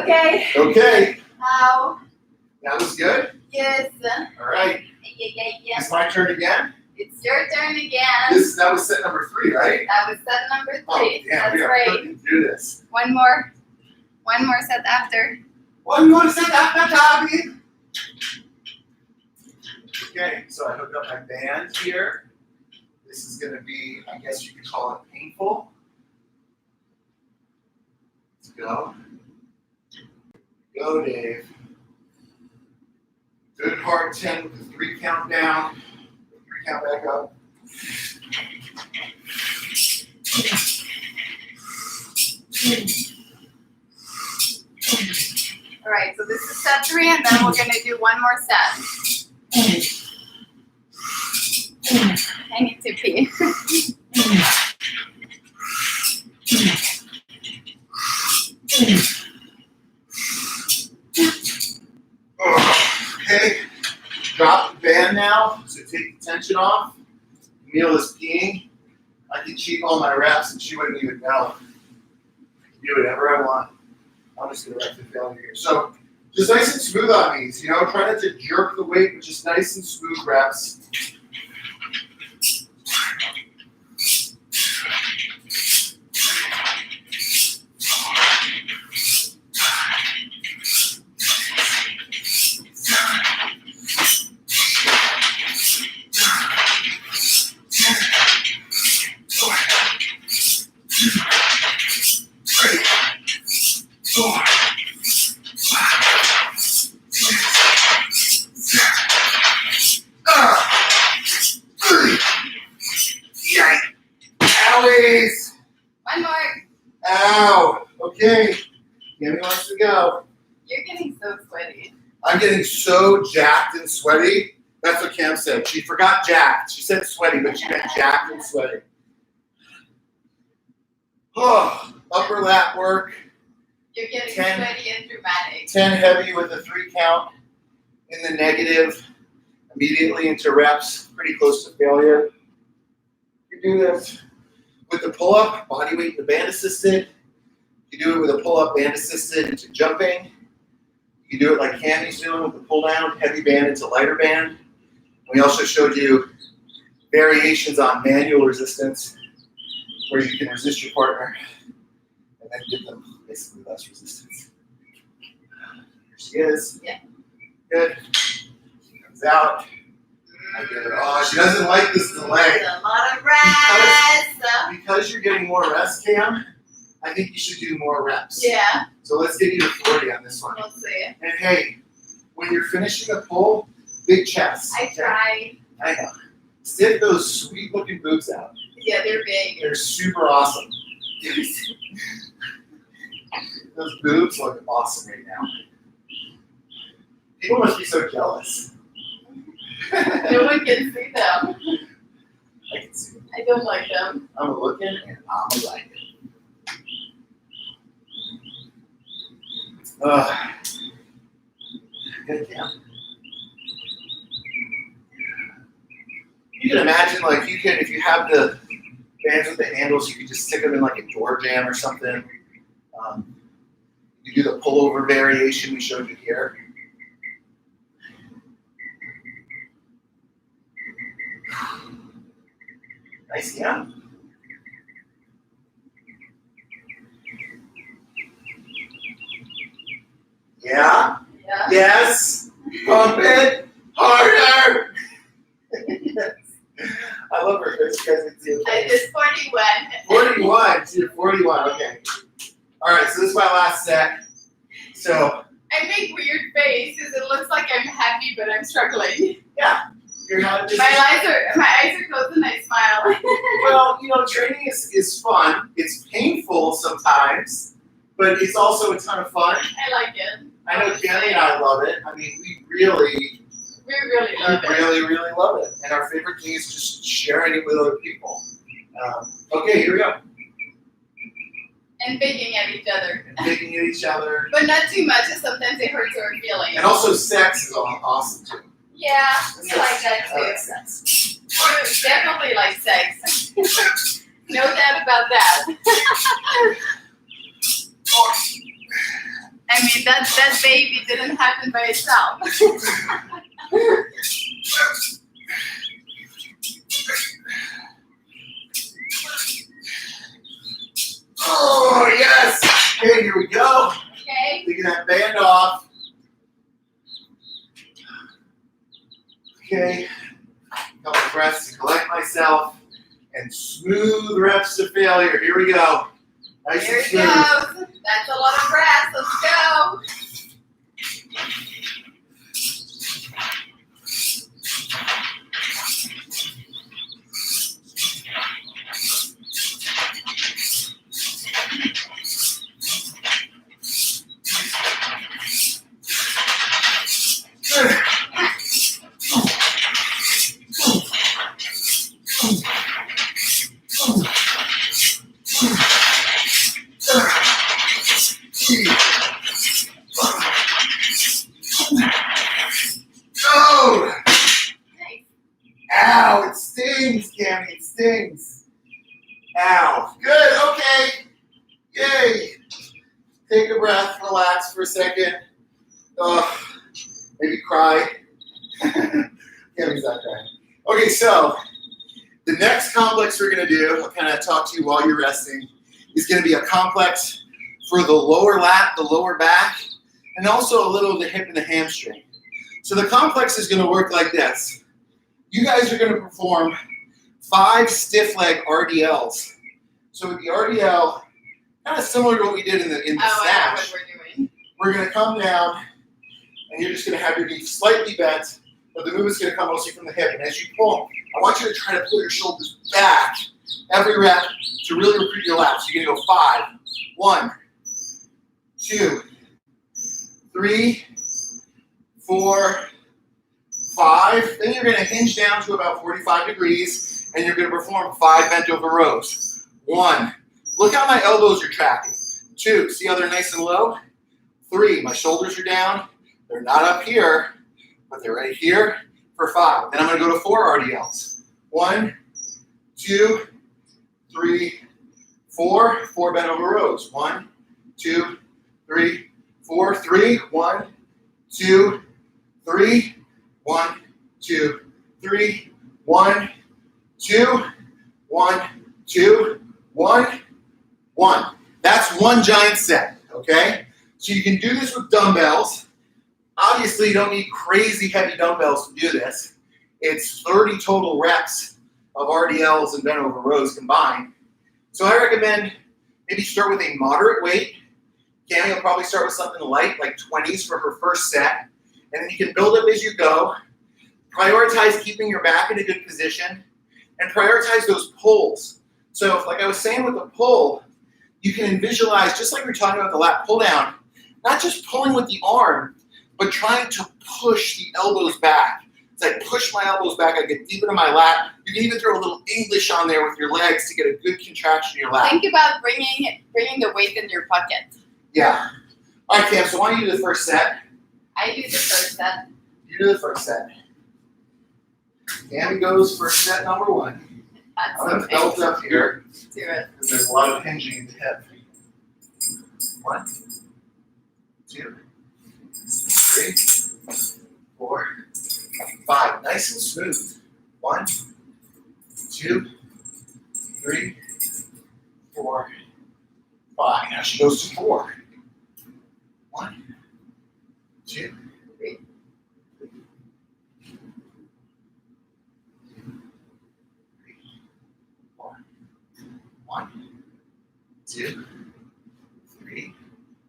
[SPEAKER 2] Okay.
[SPEAKER 1] Okay.
[SPEAKER 2] How?
[SPEAKER 1] That was good.
[SPEAKER 2] Yes.
[SPEAKER 1] All right.
[SPEAKER 2] Yeah.
[SPEAKER 1] It's my turn again.
[SPEAKER 2] It's your turn again.
[SPEAKER 1] That was set number 3, right?
[SPEAKER 2] That was set number 3.
[SPEAKER 1] Oh, damn,
[SPEAKER 2] That's
[SPEAKER 1] we are
[SPEAKER 2] right.
[SPEAKER 1] cooking through this.
[SPEAKER 2] One more set after.
[SPEAKER 1] One more set after Tommy. Okay, so I hooked up my band here. This is going to be, I guess you could call it painful. Let's go. Go, Dave. Good hard 10 with the 3 count down. 3 count back up.
[SPEAKER 2] All right, so this is set 3, and then we're gonna do one more set. I need to pee.
[SPEAKER 1] Okay, drop the band now, so take the tension off. Camille is peeing. I can cheat all my reps and she wouldn't even know. I can do whatever I want. I'm just gonna rep the failure here. So just nice and smooth on these, you know, try not to jerk the weight, but just nice and smooth reps. Owies!
[SPEAKER 2] One more.
[SPEAKER 1] Ow! Okay, Cammy wants to go.
[SPEAKER 2] You're getting so sweaty.
[SPEAKER 1] I'm getting so jacked and sweaty. That's what Cam said. She forgot jacked. She said sweaty, but she meant jacked and sweaty. Oh, upper lat work.
[SPEAKER 2] You're getting
[SPEAKER 1] 10.
[SPEAKER 2] sweaty and dramatic.
[SPEAKER 1] 10 heavy with a 3 count in the negative. Immediately into reps, pretty close to failure. You do this with the pull-up, body weight and the band assisted. You do it with a pull-up, band assisted into jumping. You do it like Cammy's doing with the pull-down, heavy band into lighter band. We also showed you variations on manual resistance, where you can resist your partner and then give them basically less resistance. Here she is.
[SPEAKER 2] Yeah.
[SPEAKER 1] Good. She comes out. I get her. Oh, she doesn't like this delay.
[SPEAKER 2] A lot of rest.
[SPEAKER 1] Because you're getting more rest, Cam, I think you should do more reps.
[SPEAKER 2] Yeah,
[SPEAKER 1] So let's get you to 40 on this one.
[SPEAKER 2] we'll see.
[SPEAKER 1] And hey, when you're finishing a pull, big chest.
[SPEAKER 2] I tried.
[SPEAKER 1] I know. Stick those sweet looking boobs out.
[SPEAKER 2] Yeah, they're big.
[SPEAKER 1] They're super awesome. Those boobs look awesome right now. People must be so jealous.
[SPEAKER 2] No one can see them.
[SPEAKER 1] I can see them.
[SPEAKER 2] I don't like them.
[SPEAKER 1] I'm looking and I'm liking. Good Cam. You can imagine, like, you can, if you have the bands with the handles, you could just stick them in like a door jam or something. You do the pullover variation we showed you here. Nice, yeah. Yeah.
[SPEAKER 2] Yeah.
[SPEAKER 1] Yes. Pump it harder. Yes. I love her face. You guys can see her
[SPEAKER 2] I
[SPEAKER 1] face.
[SPEAKER 2] did 41.
[SPEAKER 1] 41. She did 41. Okay. All right. So this is my last set. So
[SPEAKER 2] I make weird faces. It looks like I'm happy, but I'm struggling.
[SPEAKER 1] yeah, you're not just.
[SPEAKER 2] My eyes are closed and I smile.
[SPEAKER 1] Well, you know, training is fun. It's painful sometimes, but it's also a ton of fun.
[SPEAKER 2] I like it.
[SPEAKER 1] I know Jenny and I love it. I mean, we really
[SPEAKER 2] love it.
[SPEAKER 1] really love it. And our favorite thing is just sharing it with other people. Okay, here we go.
[SPEAKER 2] And picking at each other.
[SPEAKER 1] Picking at each other.
[SPEAKER 2] But not too much, sometimes it hurts our feelings.
[SPEAKER 1] And also sex is awesome too.
[SPEAKER 2] Yeah, we like that
[SPEAKER 1] I like
[SPEAKER 2] too.
[SPEAKER 1] sex.
[SPEAKER 2] We definitely like sex. No doubt about that. I mean, that baby didn't happen by itself.
[SPEAKER 1] Oh, yes. Okay, here we go.
[SPEAKER 2] Okay.
[SPEAKER 1] Taking that band off. Okay. Couple of breaths to collect myself. And smooth reps to failure. Here we go. Nice
[SPEAKER 2] Here
[SPEAKER 1] and
[SPEAKER 2] it
[SPEAKER 1] smooth.
[SPEAKER 2] goes. That's a lot of breath. Let's go.
[SPEAKER 1] Oh!
[SPEAKER 2] Nice.
[SPEAKER 1] Ow, it stings, Cammy, it stings. Ow. Good, okay. Yay. Take a breath, relax for a second. Maybe cry. Cammy's not crying. Okay, so the next complex we're gonna do, I'll kind of talk to you while you're resting, is gonna be a complex for the lower lat, the lower back, and also a little of the hip and the hamstring. So the complex is gonna work like this. You guys are gonna perform 5 stiff leg RDLs. So with the RDL, kind of similar to what we did in the
[SPEAKER 2] I know
[SPEAKER 1] snatch,
[SPEAKER 2] what we're doing.
[SPEAKER 1] we're gonna come down and you're just gonna have your knee slightly bent, but the movement's gonna come mostly from the hip. And as you pull, I want you to try to pull your shoulders back every rep to really recruit your lats. So you're gonna go 5, 1, 2, 3, 4, 5. Then you're gonna hinge down to about 45 degrees and you're gonna perform 5 bent over rows. 1, look how my elbows are tracking. 2, see how they're nice and low? 3, my shoulders are down. They're not up here, but they're right here for 5. Then I'm gonna go to 4 RDLs. 1, 2, 3, 4. 4 bent over rows. 1, 2, 3, 4. 3, 1, 2, 3, 1, 2, 3, 1, 2, 1, 2, 1, 1. That's one giant set, okay? So you can do this with dumbbells. Obviously, you don't need crazy heavy dumbbells to do this. It's 30 total reps of RDLs and bent over rows combined. So I recommend maybe start with a moderate weight. Cammy will probably start with something light, like 20s for her first set. And then you can build up as you go. Prioritize keeping your back in a good position. And prioritize those pulls. So like I was saying with the pull, you can visualize, just like we were talking about the lat pull down, not just pulling with the arm, but trying to push the elbows back. As I push my elbows back, I get deep into my lat. You can even throw a little English on there with your legs to get a good contraction in your lat.
[SPEAKER 2] Think about bringing the weight in your pocket.
[SPEAKER 1] Yeah. All right, Cam, so why don't you do the first set?
[SPEAKER 2] I do the first set.
[SPEAKER 1] You do the first set. Cammy goes for set number 1.
[SPEAKER 2] That's
[SPEAKER 1] I'm going to
[SPEAKER 2] okay.
[SPEAKER 1] belt up here
[SPEAKER 2] Do it.
[SPEAKER 1] because there's a lot of hinging in the hip. 1, 2, 3, 4, 5. Nice and smooth. 1, 2, 3, 4, 5. Now she goes to 4. 1, 2,
[SPEAKER 2] 3.
[SPEAKER 1] 4. 1, 2, 3.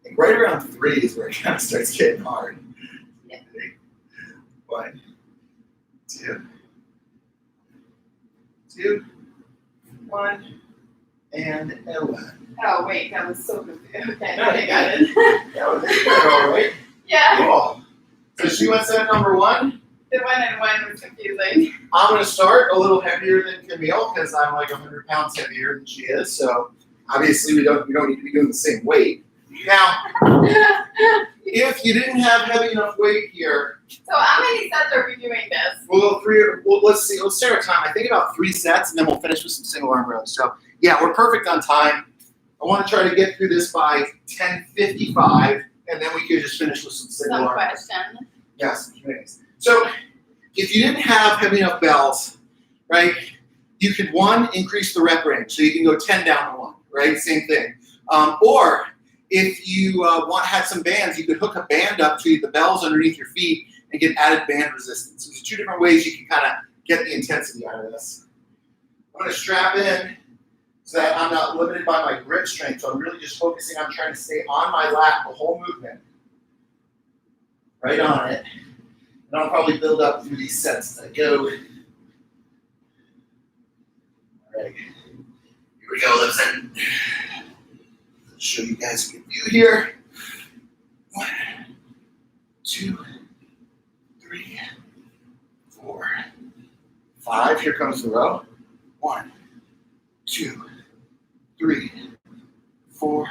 [SPEAKER 1] And right around 3 is where it kind of starts getting hard.
[SPEAKER 2] Yeah.
[SPEAKER 1] 1, 2, 2, 1, and 11.
[SPEAKER 2] Oh wait, that was so good. Okay,
[SPEAKER 1] No,
[SPEAKER 2] I got it.
[SPEAKER 1] That was all right.
[SPEAKER 2] Yeah,
[SPEAKER 1] Cool. So she went set number 1.
[SPEAKER 2] the 1 and 1 was confusing.
[SPEAKER 1] I'm going to start a little heavier than Camille because I'm like 100 pounds heavier than she is. So obviously we don't need to be doing the same weight. Now, if you didn't have heavy enough weight here,
[SPEAKER 2] So how many sets are we doing this?
[SPEAKER 1] we'll go 3. Well, let's see. Let's start our time. I think about 3 sets, and then we'll finish with some single arm rows. So yeah, we're perfect on time. I want to try to get through this by 10:55, and then we could just finish with some single
[SPEAKER 2] Some
[SPEAKER 1] arm.
[SPEAKER 2] question.
[SPEAKER 1] Yes, Q&As. So if you didn't have heavy enough bells, right, you could, 1, increase the rep range. So you can go 10 down to 1, right? Same thing. Or if you had some bands, you could hook a band up to the bells underneath your feet and get added band resistance. So there's 2 different ways you can kind of get the intensity out of this. I'm going to strap in so that I'm not limited by my grip strength. So I'm really just focusing on trying to stay on my lat the whole movement. Right on it. And I'll probably build up through these sets as I go. All right. Here we go, listen. Show you guys a good view here. 1, 2, 3, 4, 5. Here comes the row. 1, 2, 3, 4,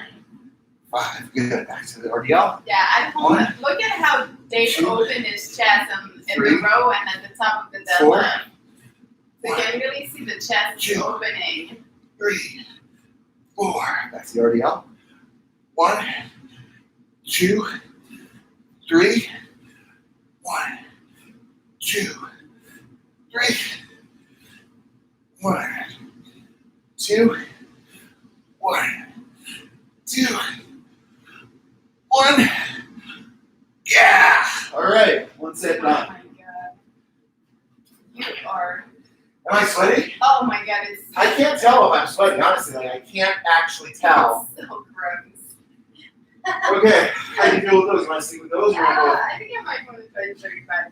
[SPEAKER 1] 5. Good. Back to the RDL.
[SPEAKER 2] Yeah, at home, look at how Dave opened his chest in the row and at the top of the deadlift. So you can really see the chest opening.
[SPEAKER 1] 3, 4. Back to the RDL. 1, 2, 3. 1, 2, 3. 1, 2, 1, 2, 1. Yeah. All right. One set
[SPEAKER 2] Oh
[SPEAKER 1] done.
[SPEAKER 2] my god. You are.
[SPEAKER 1] Am I sweaty?
[SPEAKER 2] Oh my god, it's.
[SPEAKER 1] I can't tell if I'm sweating, honestly. Like, I can't actually tell.
[SPEAKER 2] So gross.
[SPEAKER 1] Okay. How do you feel with those? You want to sleep with those? Or
[SPEAKER 2] I think I might go to bed 35.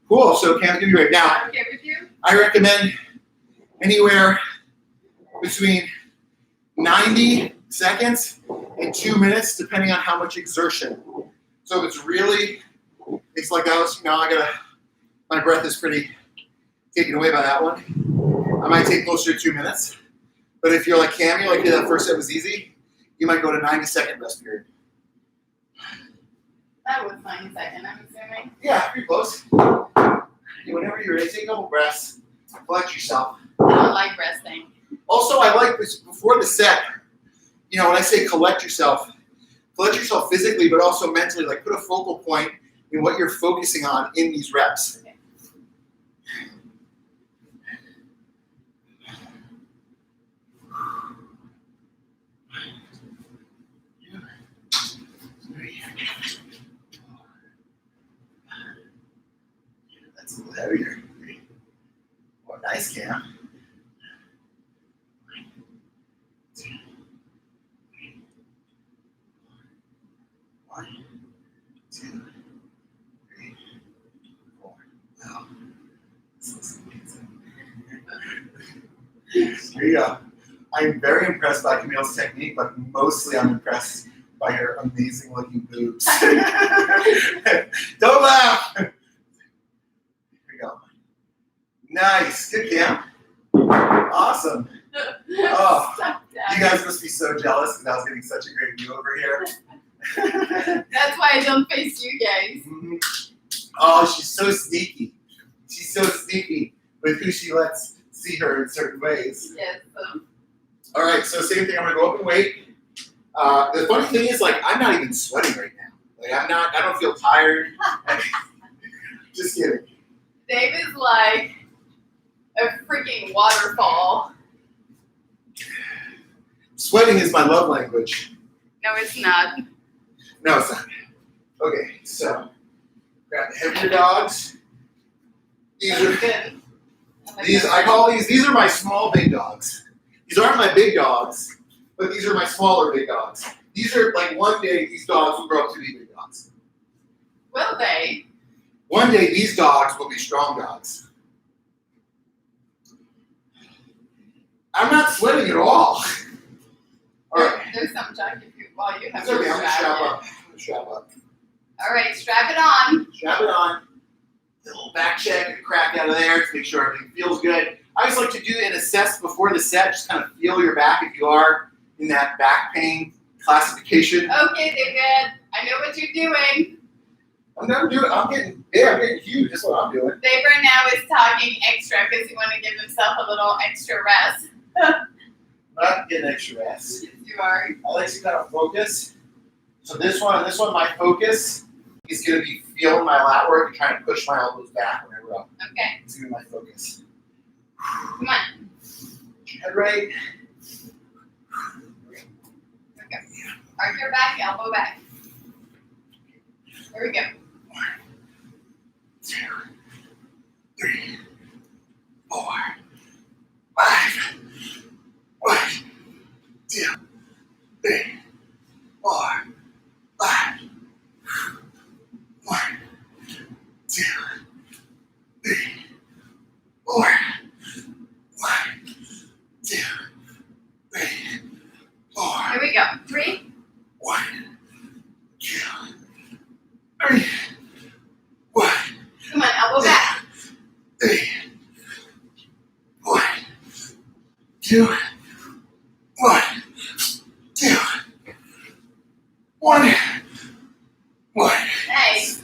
[SPEAKER 1] Cool. So Cam's gonna be right now.
[SPEAKER 2] Okay with you?
[SPEAKER 1] I recommend anywhere between 90 seconds and 2 minutes, depending on how much exertion. So if it's like my breath is pretty taken away by that one. I might take closer to 2 minutes. But if you're like Cam, you're like, yeah, that first set was easy, you might go to 90-second rest period.
[SPEAKER 2] That was 90 seconds, I'm assuming.
[SPEAKER 1] Yeah, pretty close. Whenever you're ready, take a couple breaths, collect yourself.
[SPEAKER 2] I don't like resting.
[SPEAKER 1] Also, I like this before the set, when I say collect yourself physically, but also mentally, like put a focal point in what you're focusing on in these reps.
[SPEAKER 2] Okay.
[SPEAKER 1] That's a little heavier. Oh, nice, Cam. 1, 2, 3, 4. Wow. This looks amazing. Here you go. I'm very impressed by Camille's technique, but mostly I'm impressed by her amazing looking boobs. Don't laugh. Here we go. Nice. Good, Cam. Awesome. Oh,
[SPEAKER 2] Stop that.
[SPEAKER 1] you guys must be so jealous because I was getting such a great view over here.
[SPEAKER 2] That's why I don't face you guys.
[SPEAKER 1] Mhm. Oh, she's so sneaky. She's so sneaky with who she lets see her in certain ways.
[SPEAKER 2] Yes.
[SPEAKER 1] All right, so same thing. I'm gonna go up and weight. The funny thing is, like, I'm not even sweating right now. Like, I don't feel tired. Just kidding.
[SPEAKER 2] Dave is like a freaking waterfall.
[SPEAKER 1] Sweating is my love language.
[SPEAKER 2] No, it's not.
[SPEAKER 1] No, it's not. Okay, so grab the heavier dogs. These are
[SPEAKER 2] Good.
[SPEAKER 1] these are my small big dogs. These aren't my big dogs, but these are my smaller big dogs. These are like one day these dogs will grow up to be big dogs.
[SPEAKER 2] Will they?
[SPEAKER 1] One day these dogs will be strong dogs. I'm not sweating at all. All right.
[SPEAKER 2] There's some junk if you while you have
[SPEAKER 1] It's okay,
[SPEAKER 2] your
[SPEAKER 1] I'm gonna
[SPEAKER 2] strap
[SPEAKER 1] strap
[SPEAKER 2] in.
[SPEAKER 1] up. I'm gonna strap up.
[SPEAKER 2] All right, strap it on.
[SPEAKER 1] Strap it on. A little back check and crack out of there to make sure everything feels good. I always like to do an assess before the set, just kind of feel your back if you are in that back pain classification.
[SPEAKER 2] Okay, David. I know what you're doing.
[SPEAKER 1] I'm getting big, I'm getting huge, that's what I'm doing.
[SPEAKER 2] Dave right now is talking extra because he want to give himself a little extra rest.
[SPEAKER 1] I'm not getting extra rest.
[SPEAKER 2] Yes, you are.
[SPEAKER 1] I like to kind of focus. So this one, my focus is going to be feeling my lat work and trying to push my elbows back whenever I'm.
[SPEAKER 2] Okay,
[SPEAKER 1] It's going to be my focus.
[SPEAKER 2] come on.
[SPEAKER 1] Head right.
[SPEAKER 2] Okay. Arch your back, elbow back. There we go.
[SPEAKER 1] 1, 2, 3, 4, 5. 1, 2, 3, 4, 5. 1, 2, 3, 4. 1, 2, 3, 4.
[SPEAKER 2] Here we go. 3.
[SPEAKER 1] 1, 2, 3. 1,
[SPEAKER 2] Come on, elbow back.
[SPEAKER 1] 3, 1, 2, 1, 2, 1, 1.
[SPEAKER 2] Nice.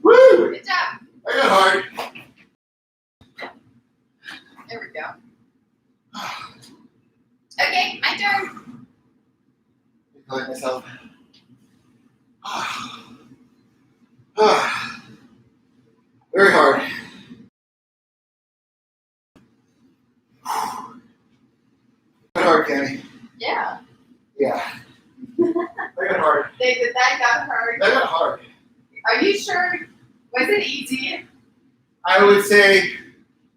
[SPEAKER 1] Woo!
[SPEAKER 2] Good job.
[SPEAKER 1] I got hard.
[SPEAKER 2] There we go. Okay, my turn.
[SPEAKER 1] I like myself. Very hard. Very hard, Kenny.
[SPEAKER 2] Yeah.
[SPEAKER 1] Yeah. I got hard.
[SPEAKER 2] That got hard.
[SPEAKER 1] That got hard.
[SPEAKER 2] Are you sure? Was it easy?
[SPEAKER 1] I would say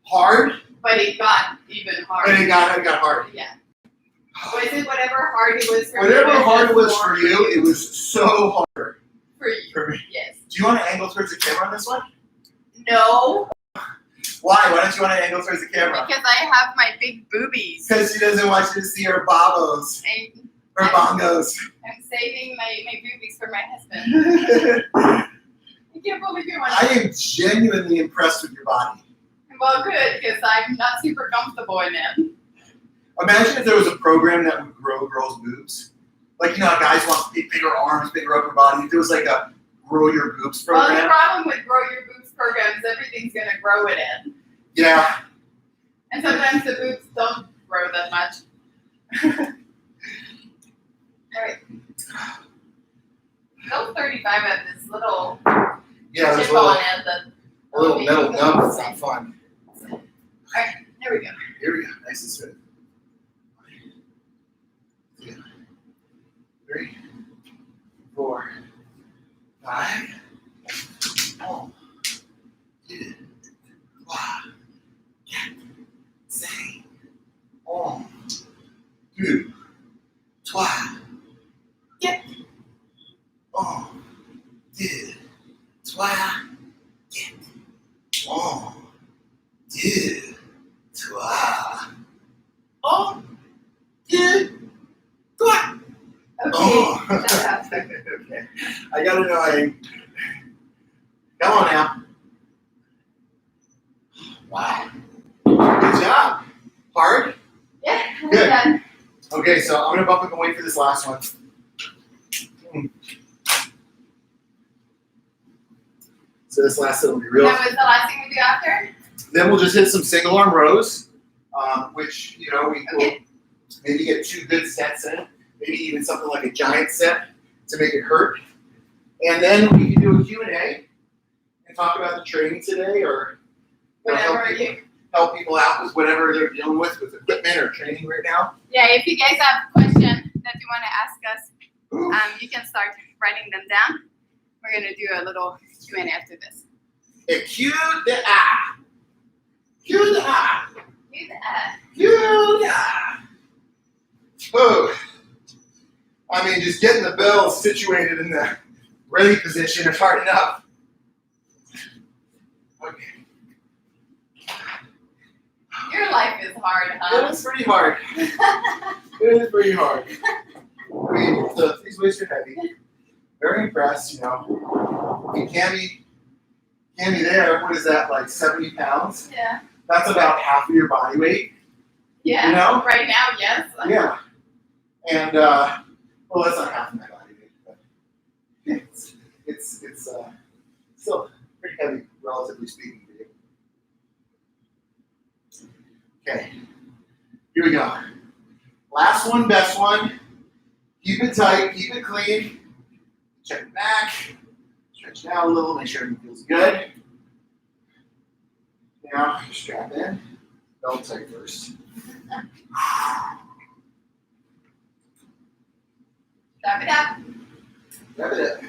[SPEAKER 1] hard,
[SPEAKER 2] But it got even
[SPEAKER 1] and
[SPEAKER 2] harder.
[SPEAKER 1] it got hard.
[SPEAKER 2] Yeah. Was it whatever hard it was for you?
[SPEAKER 1] Whatever hard it was
[SPEAKER 2] more
[SPEAKER 1] for you, it was so hard
[SPEAKER 2] For you.
[SPEAKER 1] for me.
[SPEAKER 2] Yes.
[SPEAKER 1] Do you want to angle towards the camera on this one?
[SPEAKER 2] No,
[SPEAKER 1] Why? Why don't you want to angle towards the camera?
[SPEAKER 2] because I have my big boobies.
[SPEAKER 1] Because she doesn't want you to see her babos, her bongos.
[SPEAKER 2] I'm saving my boobies for my husband. I can't believe you want
[SPEAKER 1] I am genuinely impressed with your body.
[SPEAKER 2] Well, good, because I'm not super comfortable in it.
[SPEAKER 1] Imagine if there was a program that would grow girls' boobs. Like, you know, how guys want bigger arms, bigger upper body. If there was like a grow your boobs
[SPEAKER 2] Well, the
[SPEAKER 1] program.
[SPEAKER 2] problem with Grow Your Boobs programs, everything's going to grow it in.
[SPEAKER 1] Yeah.
[SPEAKER 2] And sometimes the boobs don't grow that much. All right. Those 35 have this little
[SPEAKER 1] Yeah, there's
[SPEAKER 2] chip
[SPEAKER 1] a
[SPEAKER 2] on
[SPEAKER 1] little,
[SPEAKER 2] it that.
[SPEAKER 1] a little metal nub. It's not fun.
[SPEAKER 2] All right, there we go.
[SPEAKER 1] Here we go. Nice and smooth. 2, 3, 4, 5. 1, 2, 3, 4, 2, 3,
[SPEAKER 2] Yep.
[SPEAKER 1] 1, 2, 3, 1, 2, 3. 1, 2, 3.
[SPEAKER 2] Okay,
[SPEAKER 1] Oh.
[SPEAKER 2] that's faster.
[SPEAKER 1] Okay. I gotta know I. Come on now. Wow. Good job. Hard?
[SPEAKER 2] Yeah, I'm
[SPEAKER 1] Good.
[SPEAKER 2] done.
[SPEAKER 1] Okay, so I'm gonna bump up and wait for this last one. So this last one will be real.
[SPEAKER 2] That was the last thing we do after?
[SPEAKER 1] Then we'll just hit some single arm rows, which, you know, we will
[SPEAKER 2] Okay.
[SPEAKER 1] maybe get 2 good sets in, maybe even something like a giant set to make it hurt. And then we can do a Q&A and talk about the training today, or
[SPEAKER 2] Whatever you.
[SPEAKER 1] help people out with whatever they're dealing with equipment or training right now.
[SPEAKER 2] Yeah, if you guys have questions that you want to ask us, you can start writing them down. We're going to do a little Q&A after this.
[SPEAKER 1] A Q the A. Q the A.
[SPEAKER 2] Do that.
[SPEAKER 1] Q the A. Oh. I mean, just getting the bells situated in the ready position is hard enough. Okay.
[SPEAKER 2] Your life is hard,
[SPEAKER 1] It
[SPEAKER 2] huh?
[SPEAKER 1] is pretty hard. It is pretty hard. I mean, so these weights are heavy. Very impressed, you know. And Cammy there, what is that, like 70 pounds?
[SPEAKER 2] Yeah.
[SPEAKER 1] That's about half of your body weight.
[SPEAKER 2] Yeah.
[SPEAKER 1] You know?
[SPEAKER 2] Right now, yes.
[SPEAKER 1] Yeah. And, well, that's not half of my body weight, but it's still pretty heavy, relatively speaking for you. Okay. Here we go. Last one, best one. Keep it tight, keep it clean. Check it back. Stretch it out a little, make sure it feels good. Now, strap in. Belt tight first.
[SPEAKER 2] Wrap it up.
[SPEAKER 1] Wrap it up.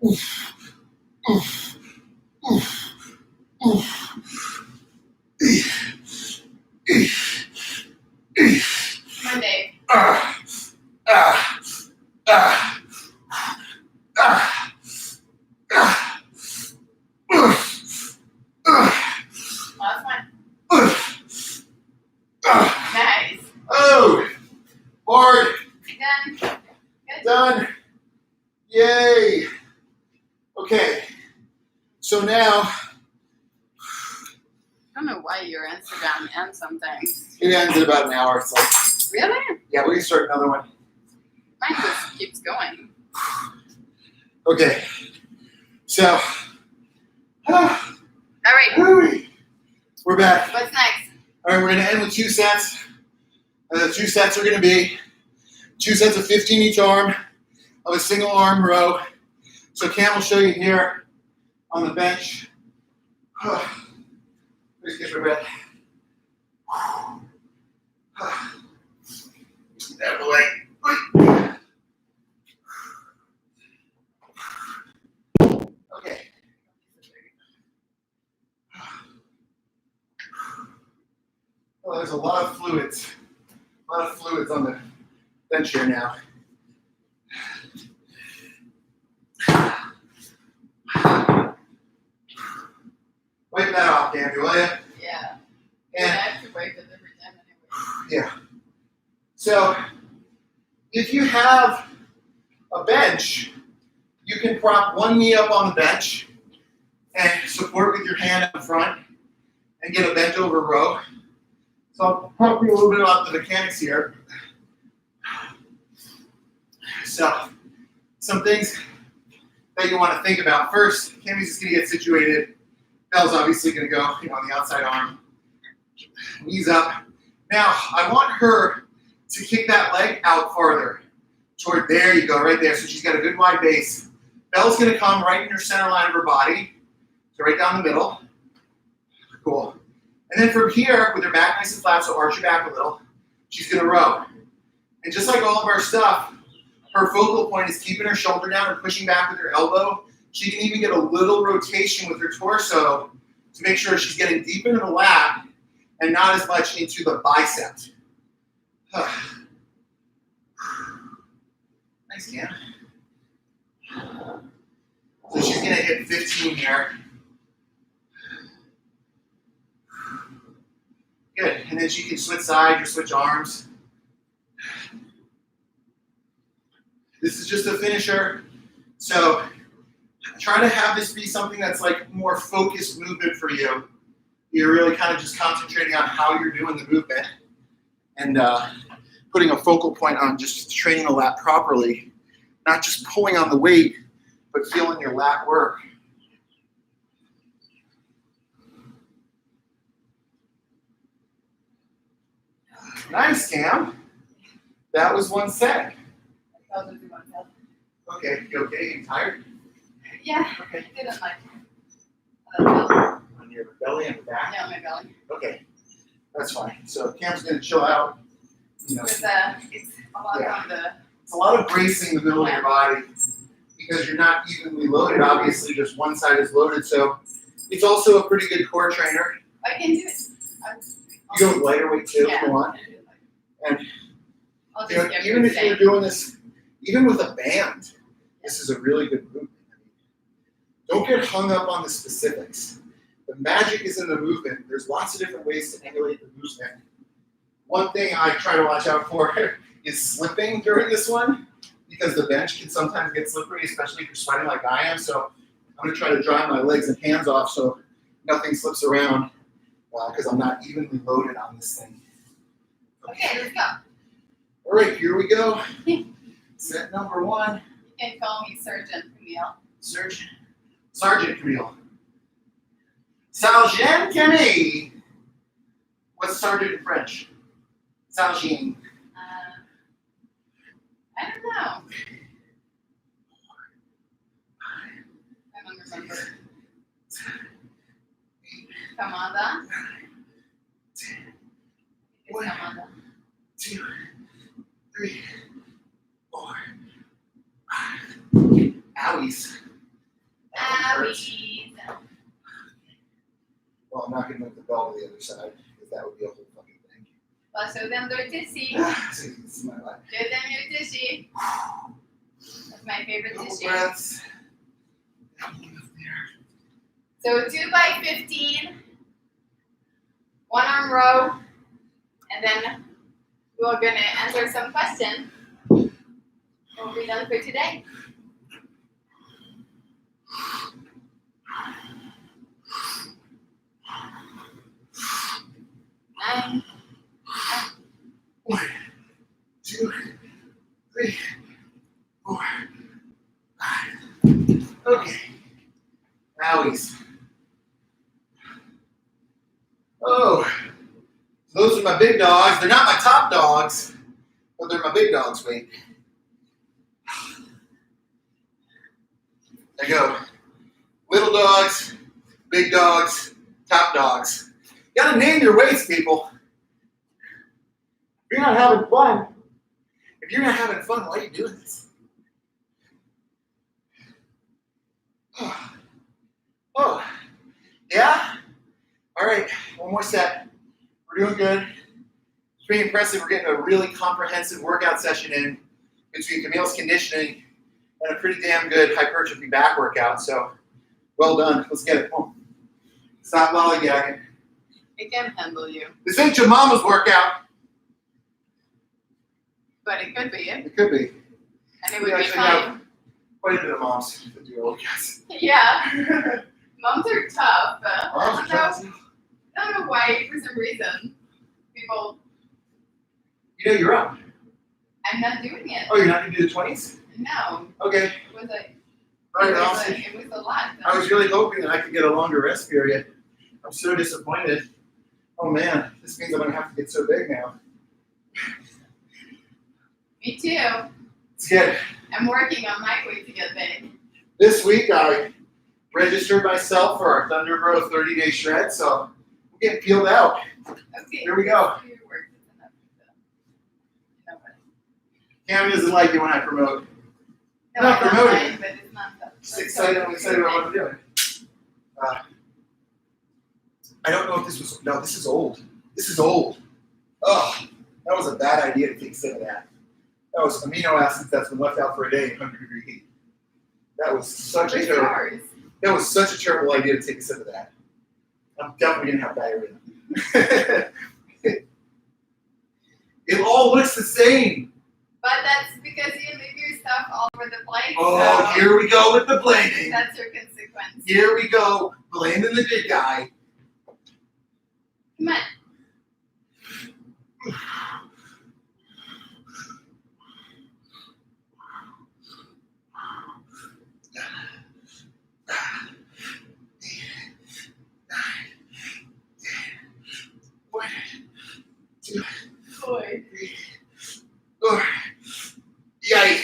[SPEAKER 2] Come on, Dave. Last one. Nice.
[SPEAKER 1] Oh, hard.
[SPEAKER 2] Done. Good.
[SPEAKER 1] Done. Yay. Okay. So now,
[SPEAKER 2] I don't know why your Instagram ends some things.
[SPEAKER 1] it ends in about an hour. It's like,
[SPEAKER 2] Really?
[SPEAKER 1] yeah, we're going to start another one.
[SPEAKER 2] Mine just keeps going.
[SPEAKER 1] Okay. So,
[SPEAKER 2] All right.
[SPEAKER 1] we're back.
[SPEAKER 2] What's next?
[SPEAKER 1] All right, we're going to end with 2 sets. The 2 sets are going to be 2 sets of 15 each arm of a single arm row. So Cam will show you here on the bench. Please get your breath. That way. Okay. Well, there's a lot of fluids. A lot of fluids on the bench here now. Wipe that off, Danby, will you?
[SPEAKER 2] Yeah.
[SPEAKER 1] And
[SPEAKER 2] I have to wait it every time anyway.
[SPEAKER 1] yeah. So if you have a bench, you can prop one knee up on the bench and support with your hand in front and get a bent over row. So I'll talk to you a little bit about the mechanics here. So some things that you want to think about. First, Cammy's just going to get situated. Belle's obviously going to go on the outside arm. Knees up. Now, I want her to kick that leg out farther. Toward, there you go, right there. So she's got a good wide base. Belle's going to come right in her center line of her body. So right down the middle. Cool. And then from here, with her back nice and flat, so arch your back a little, she's going to row. And just like all of our stuff, her focal point is keeping her shoulder down and pushing back with her elbow. She can even get a little rotation with her torso to make sure she's getting deep into the lat and not as much into the bicep. Nice, Cam. So she's going to hit 15 here. Good. And then she can switch sides or switch arms. This is just a finisher. So try to have this be something that's like more focused movement for you. You're really kind of just concentrating on how you're doing the movement and putting a focal point on just training the lat properly. Not just pulling on the weight, but feeling your lat work. Nice, Cam. That was 1 set.
[SPEAKER 2] I'll just do one set.
[SPEAKER 1] Okay, you okay? You tired?
[SPEAKER 2] Yeah.
[SPEAKER 1] Okay.
[SPEAKER 2] I didn't like belly.
[SPEAKER 1] On your belly and back?
[SPEAKER 2] Yeah, my belly.
[SPEAKER 1] Okay, that's fine. So Cam's gonna chill out. You know,
[SPEAKER 2] With it's a lot on the.
[SPEAKER 1] it's a lot of bracing the middle of your body because you're not evenly loaded. Obviously, just one side is loaded. So it's also a pretty good core trainer.
[SPEAKER 2] I can do it.
[SPEAKER 1] You go with lighter weight too,
[SPEAKER 2] Yeah.
[SPEAKER 1] if you want. And
[SPEAKER 2] I'll
[SPEAKER 1] you know,
[SPEAKER 2] just get
[SPEAKER 1] even if
[SPEAKER 2] same.
[SPEAKER 1] you're doing this, even with a band, this is a really good movement. Don't get hung up on the specifics. The magic is in the movement. There's lots of different ways to emulate the movement. One thing I try to watch out for is slipping during this one because the bench can sometimes get slippery, especially if you're sweating like I am. So I'm going to try to dry my legs and hands off so nothing slips around because I'm not evenly loaded on this thing.
[SPEAKER 2] Okay, let's go.
[SPEAKER 1] All right, here we go. Set number 1.
[SPEAKER 2] You can call me Surgeon Camille.
[SPEAKER 1] Sergeant Camille. Sergeant Camille. What's sergeant in French? Sergeant.
[SPEAKER 2] I don't know. I don't remember. Commanda.
[SPEAKER 1] One.
[SPEAKER 2] Commanda.
[SPEAKER 1] 2, 3, 4, 5. Owies. ball to the other side, because that would be a whole fucking thing.
[SPEAKER 2] Well, show them their tissue.
[SPEAKER 1] See, this is my life.
[SPEAKER 2] Show them your tissue. That's my favorite
[SPEAKER 1] Couple
[SPEAKER 2] tissue.
[SPEAKER 1] breaths.
[SPEAKER 2] So 2 by 15, 1 arm row, and then we're gonna answer some questions. We'll be done for today. Nine.
[SPEAKER 1] 1, 2, 3, 4, 5. Okay. Owies. Oh, so those are my big dogs. They're not my top dogs, but they're my big dogs. Wait. I go. Little dogs, big dogs, top dogs. You gotta name your weights, people. If you're not having fun, why are you doing this? Oh, yeah? All right, one more set. We're doing good. It's pretty impressive. We're getting a really comprehensive workout session in between Camille's conditioning and a pretty damn good hypertrophy back workout. So, well done. Let's get it. Come on. Stop lollygagging.
[SPEAKER 2] I can handle you,
[SPEAKER 1] This ain't your mama's workout.
[SPEAKER 2] but it could be.
[SPEAKER 1] It could be.
[SPEAKER 2] And it
[SPEAKER 1] We
[SPEAKER 2] would be
[SPEAKER 1] actually
[SPEAKER 2] fine.
[SPEAKER 1] have quite a bit of moms that do workouts.
[SPEAKER 2] Yeah. Moms are tough.
[SPEAKER 1] Moms are tough.
[SPEAKER 2] I don't know why, for some reason, people,
[SPEAKER 1] You know you're up.
[SPEAKER 2] I'm not doing it.
[SPEAKER 1] Oh, you're not gonna do the 20s?
[SPEAKER 2] No.
[SPEAKER 1] Okay.
[SPEAKER 2] It was like,
[SPEAKER 1] All right,
[SPEAKER 2] it
[SPEAKER 1] I'll
[SPEAKER 2] was,
[SPEAKER 1] see.
[SPEAKER 2] it was a lot.
[SPEAKER 1] I was really hoping that I could get a longer rest period. I'm so disappointed. Oh man, this means I'm gonna have to get so big now.
[SPEAKER 2] Me too.
[SPEAKER 1] Let's get it.
[SPEAKER 2] I'm working on my way to get big.
[SPEAKER 1] This week I registered myself for our Thundrbro 30-day shred, so I'm getting peeled out.
[SPEAKER 2] Okay.
[SPEAKER 1] Here we go.
[SPEAKER 2] Do your work. It's enough. No, but-
[SPEAKER 1] Cam doesn't like it when I promote.
[SPEAKER 2] No,
[SPEAKER 1] Not
[SPEAKER 2] I don't
[SPEAKER 1] promoting.
[SPEAKER 2] mind, but it's not that.
[SPEAKER 1] Just excited. I'm excited about what I'm doing. I don't know if this was. No, this is old. This is old. Oh, that was a bad idea to take some of that. That was amino acids that's been left out for a day in 100-degree heat. That was such a
[SPEAKER 2] Where's
[SPEAKER 1] terrible.
[SPEAKER 2] yours?
[SPEAKER 1] That was such a terrible idea to take a sip of that. I'm definitely gonna have diarrhea. It all looks the same.
[SPEAKER 2] But that's because you leave your stuff all over the place.
[SPEAKER 1] Oh,
[SPEAKER 2] so
[SPEAKER 1] here we go with the blaming.
[SPEAKER 2] that's your consequence.
[SPEAKER 1] Here we go, blaming the big guy.
[SPEAKER 2] Come on.
[SPEAKER 1] One, two,
[SPEAKER 2] Boy.
[SPEAKER 1] 3, 4. Yay.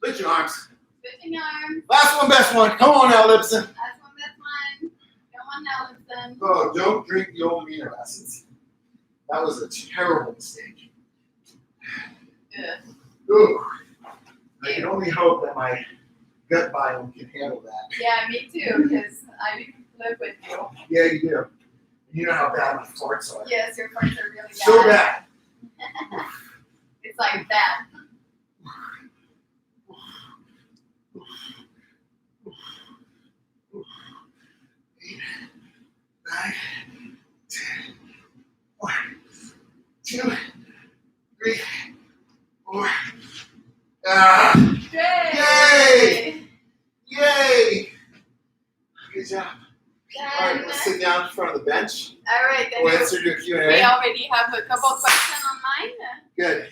[SPEAKER 1] Lift your arms.
[SPEAKER 2] Switching arms.
[SPEAKER 1] Last one, best one. Come on now, Lipson.
[SPEAKER 2] Last one, this one. Come on now, Lipson.
[SPEAKER 1] Oh, don't drink the old amino acids. That was a terrible mistake.
[SPEAKER 2] Ugh.
[SPEAKER 1] Ooh. I can only hope that my gut biome can handle that.
[SPEAKER 2] Yeah, me too, because I live with you.
[SPEAKER 1] Yeah, you do. You know how bad my farts are.
[SPEAKER 2] Yes, your parts are really bad.
[SPEAKER 1] So bad.
[SPEAKER 2] It's like that.
[SPEAKER 1] Nine, 10, 1, 2, 3, 4. Ah!
[SPEAKER 2] Yay!
[SPEAKER 1] Yay! Good job. All right,
[SPEAKER 2] Done.
[SPEAKER 1] let's sit down in front of the bench.
[SPEAKER 2] All right, then
[SPEAKER 1] We'll answer your Q&A.
[SPEAKER 2] we already have a couple questions online.
[SPEAKER 1] Good.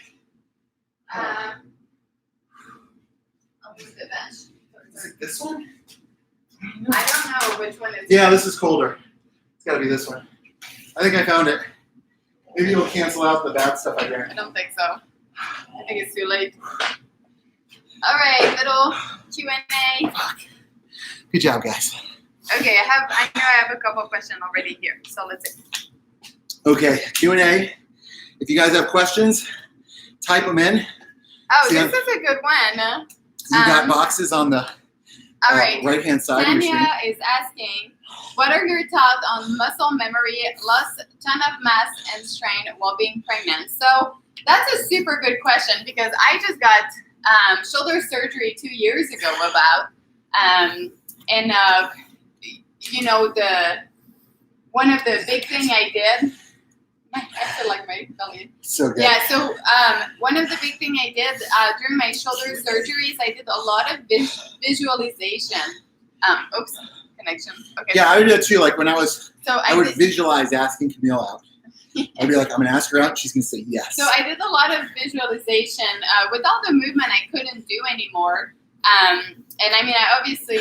[SPEAKER 2] I'll move the bench.
[SPEAKER 1] Is it this one?
[SPEAKER 2] I don't know which one is.
[SPEAKER 1] Yeah, this is colder. It's got to be this one. I think I found it. Maybe it'll cancel out the bad stuff I drank.
[SPEAKER 2] I don't think so. I think it's too late. All right, little Q&A.
[SPEAKER 1] Fuck. Good job, guys.
[SPEAKER 2] Okay, I know I have a couple questions already here, so let's see.
[SPEAKER 1] Okay, Q&A. If you guys have questions, type them in.
[SPEAKER 2] Oh,
[SPEAKER 1] See,
[SPEAKER 2] this is a good one.
[SPEAKER 1] You got boxes on the
[SPEAKER 2] All right.
[SPEAKER 1] right-hand side of your
[SPEAKER 2] Tanya
[SPEAKER 1] screen.
[SPEAKER 2] is asking, What are your thoughts on muscle memory, lost ton of mass and strain while being pregnant? So that's a super good question because I just got shoulder surgery 2 years ago about, you know, one of the big thing I did, I feel like my belly.
[SPEAKER 1] So good.
[SPEAKER 2] Yeah, so one of the big thing I did during my shoulder surgeries, I did a lot of visualization. Oops, connection. Okay.
[SPEAKER 1] Yeah, I would do that too. Like when I would
[SPEAKER 2] did,
[SPEAKER 1] visualize asking Camille out. I'd be like, I'm gonna ask her out. She's gonna say yes.
[SPEAKER 2] So I did a lot of visualization. With all the movement, I couldn't do anymore. And I mean, I obviously,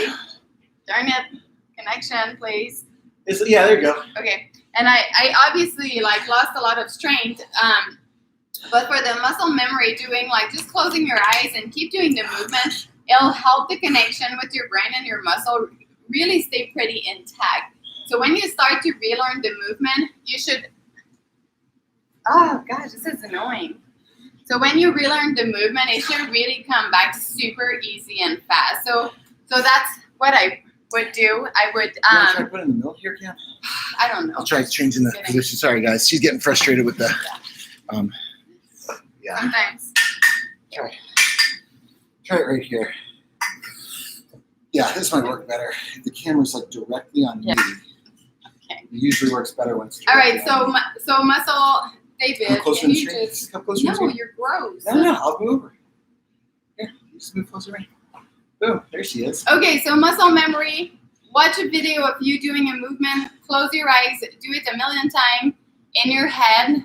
[SPEAKER 2] darn it, connection, please.
[SPEAKER 1] Yeah, there you go.
[SPEAKER 2] Okay, and I obviously like lost a lot of strength. But for the muscle memory, doing like just closing your eyes and keep doing the movement, it'll help the connection with your brain and your muscle really stay pretty intact. So when you start to relearn the movement, you should. Oh gosh, this is annoying. So when you relearn the movement, it should really come back super easy and fast. So that's what I would do. I would.
[SPEAKER 1] You want to try putting the milk here, Cam?
[SPEAKER 2] I don't know.
[SPEAKER 1] I'll try changing the position. Sorry, guys. She's getting frustrated with the. Yeah.
[SPEAKER 2] Sometimes.
[SPEAKER 1] Try it right here. Yeah, this might work better. The camera's like directly on me.
[SPEAKER 2] Okay.
[SPEAKER 1] It usually works better when it's.
[SPEAKER 2] All right. So muscle, David.
[SPEAKER 1] Come closer
[SPEAKER 2] Can
[SPEAKER 1] to the
[SPEAKER 2] you
[SPEAKER 1] screen.
[SPEAKER 2] just?
[SPEAKER 1] Come closer to the
[SPEAKER 2] No,
[SPEAKER 1] screen.
[SPEAKER 2] you're gross.
[SPEAKER 1] No, I'll move over. Here, you just move closer to me. Boom, there she is.
[SPEAKER 2] Okay, so muscle memory. Watch a video of you doing a movement. Close your eyes. Do it 1 million times in your head.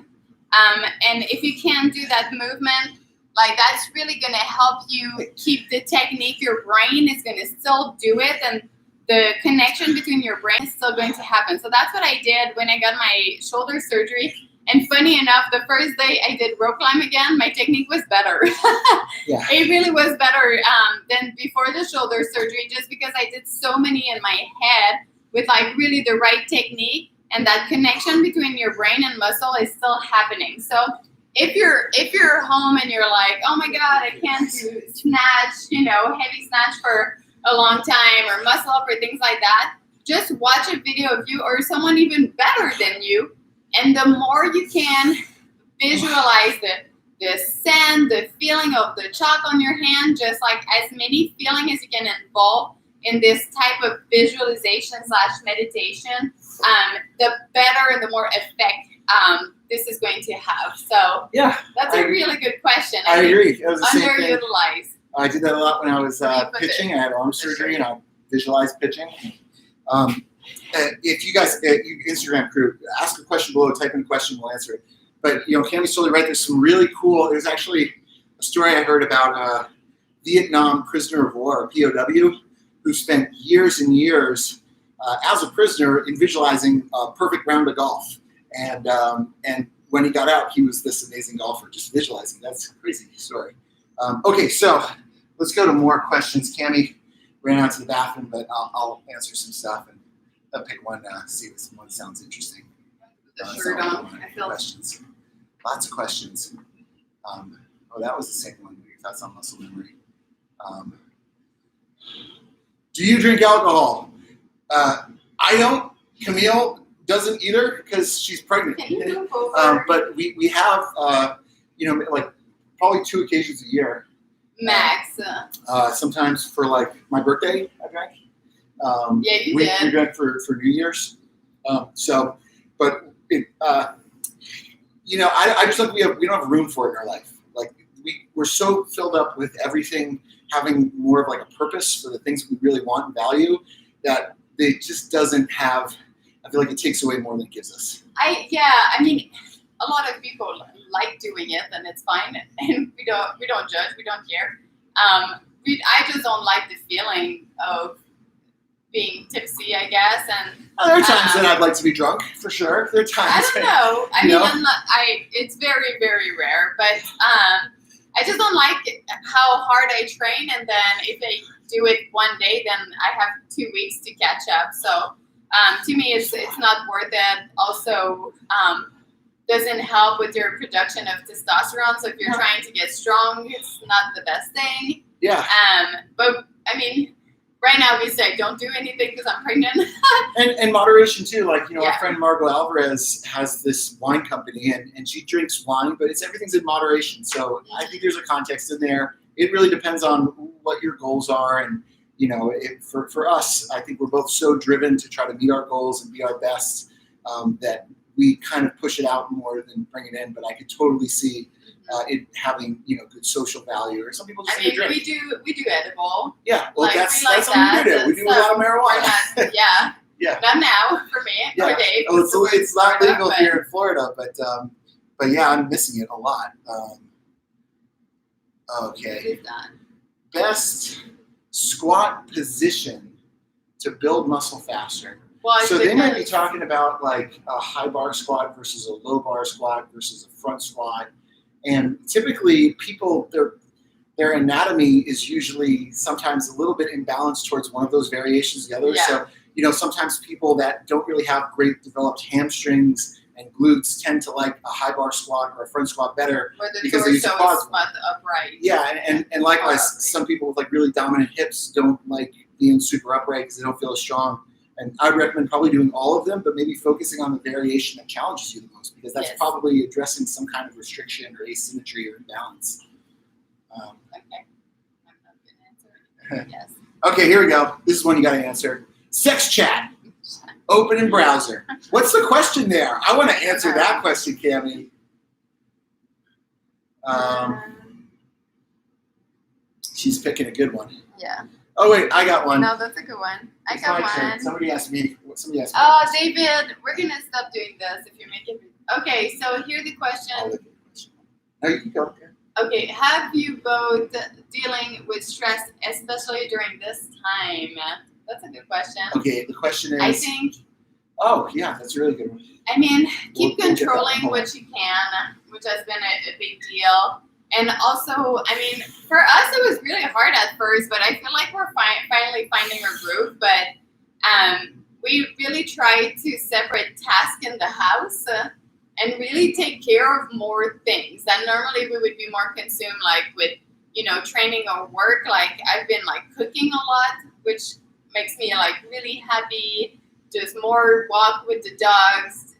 [SPEAKER 2] And if you can't do that movement, like that's really going to help you keep the technique. Your brain is going to still do it, and the connection between your brain is still going to happen. So that's what I did when I got my shoulder surgery. And funny enough, the first day I did rope climb again, my technique was better.
[SPEAKER 1] Yeah.
[SPEAKER 2] It really was better than before the shoulder surgery, just because I did so many in my head with like really the right technique, and that connection between your brain and muscle is still happening. So if you're home and you're like, oh my God, I can't do snatch, heavy snatch for a long time, or muscle up or things like that, just watch a video of you or someone even better than you. And the more you can visualize the sand, the feeling of the chalk on your hand, just like as many feeling as you can involve in this type of visualization / meditation, the better and the more effect this is going to have. So
[SPEAKER 1] yeah,
[SPEAKER 2] that's a really good question.
[SPEAKER 1] I agree. It was the same thing.
[SPEAKER 2] Underutilized.
[SPEAKER 1] I did that a lot when I was pitching. I had arm surgery and I visualized pitching. If you guys, you Instagram crew, ask a question below, type in a question, we'll answer it. But, Cammie's totally right. There's some really cool, there's actually a story I heard about a Vietnam prisoner of war, a POW, who spent years and years as a prisoner in visualizing a perfect round of golf. And when he got out, he was this amazing golfer, just visualizing. That's a crazy story. Okay, so let's go to more questions. Cammie ran out to the bathroom, but I'll answer some stuff. And I'll pick one, see if this one sounds interesting.
[SPEAKER 2] The shirt on. I feel
[SPEAKER 1] questions. Lots of questions. That was the second one. Your thoughts on muscle memory. Do you drink alcohol? I don't. Camille doesn't either because she's pregnant.
[SPEAKER 2] Can you move over?
[SPEAKER 1] But we have, like probably 2 occasions a year.
[SPEAKER 2] Max.
[SPEAKER 1] Sometimes for like my birthday, I drank.
[SPEAKER 2] Yeah, you
[SPEAKER 1] we
[SPEAKER 2] did.
[SPEAKER 1] drank for New Year's. But it, I just think we don't have room for it in our life. Like we're so filled up with everything having more of like a purpose for the things we really want and value that it just doesn't have. I feel like it takes away more than it gives us.
[SPEAKER 2] I mean, a lot of people like doing it, and it's fine, and we don't judge, we don't care. I just don't like the feeling of being tipsy, I guess, and
[SPEAKER 1] there are times that I'd like to be drunk, for sure. There are times.
[SPEAKER 2] I don't know. I mean, it's very, very rare, but I just don't like how hard I train, and then if I do it one day, then I have 2 weeks to catch up. So to me, it's not worth it. Also, doesn't help with your production of testosterone. So if you're trying to get strong, it's not the best thing.
[SPEAKER 1] Yeah.
[SPEAKER 2] But I mean, right now we say don't do anything because I'm pregnant.
[SPEAKER 1] And moderation too. Like,
[SPEAKER 2] Yeah.
[SPEAKER 1] our friend Margot Alvarez has this wine company, and she drinks wine, but everything's in moderation. So I think there's a context in there. It really depends on what your goals are, and for us, I think we're both so driven to try to meet our goals and be our best that we kind of push it out more than bring it in. But I could totally see it having good social value. Or some people just need to drink.
[SPEAKER 2] we do edible.
[SPEAKER 1] Yeah, well,
[SPEAKER 2] Like,
[SPEAKER 1] that's
[SPEAKER 2] we like
[SPEAKER 1] something
[SPEAKER 2] that.
[SPEAKER 1] we do. We do a lot of marijuana.
[SPEAKER 2] We're not, yeah.
[SPEAKER 1] Yeah.
[SPEAKER 2] Not now for me or Dave.
[SPEAKER 1] Oh, it's not
[SPEAKER 2] Florida,
[SPEAKER 1] legal
[SPEAKER 2] but
[SPEAKER 1] here in Florida, but yeah, I'm missing it a lot. Okay.
[SPEAKER 2] it's done.
[SPEAKER 1] Best squat position to build muscle faster.
[SPEAKER 2] Well,
[SPEAKER 1] So they might be talking about like a high bar squat versus a low bar squat versus a front squat. And typically people, their anatomy is usually sometimes a little bit imbalanced towards one of those variations or the other.
[SPEAKER 2] Yeah.
[SPEAKER 1] So, sometimes people that don't really have great developed hamstrings and glutes tend to like a high bar squat or a front squat better.
[SPEAKER 2] Where the
[SPEAKER 1] because they use
[SPEAKER 2] torso
[SPEAKER 1] the quads
[SPEAKER 2] is much upright.
[SPEAKER 1] Yeah, and likewise, some people with like really dominant hips don't like being super upright because they don't feel as strong. And I'd recommend probably doing all of them, but maybe focusing on the variation that challenges you the most, because that's
[SPEAKER 2] Yes.
[SPEAKER 1] probably addressing some kind of restriction or asymmetry or imbalance.
[SPEAKER 2] Okay. I'm not going to answer anything. Yes.
[SPEAKER 1] Okay, here we go. This is one you got to answer. Sex chat, open in browser. What's the question there? I want to answer that question, Cammie. She's picking a good one.
[SPEAKER 2] Yeah.
[SPEAKER 1] Oh wait, I got one.
[SPEAKER 2] No, that's a good one. I
[SPEAKER 1] It's
[SPEAKER 2] got
[SPEAKER 1] my turn.
[SPEAKER 2] one.
[SPEAKER 1] Somebody asked me.
[SPEAKER 2] Oh, David, we're gonna stop doing this if you're making. Okay, so here's the
[SPEAKER 1] I'll
[SPEAKER 2] question.
[SPEAKER 1] look at the question. No, you can go there.
[SPEAKER 2] Okay, have you both dealing with stress, especially during this time? That's a good question.
[SPEAKER 1] Okay, the question is.
[SPEAKER 2] I think.
[SPEAKER 1] Oh yeah, that's a really good one.
[SPEAKER 2] I mean, keep
[SPEAKER 1] We'll get that
[SPEAKER 2] controlling
[SPEAKER 1] one.
[SPEAKER 2] what you can, which has been a big deal. And also, I mean, for us, it was really hard at first, but I feel like we're finally finding our groove. But we really try to separate tasks in the house and really take care of more things. And normally we would be more consumed like with, training or work. Like I've been like cooking a lot, which makes me like really happy. Just more walk with the dogs,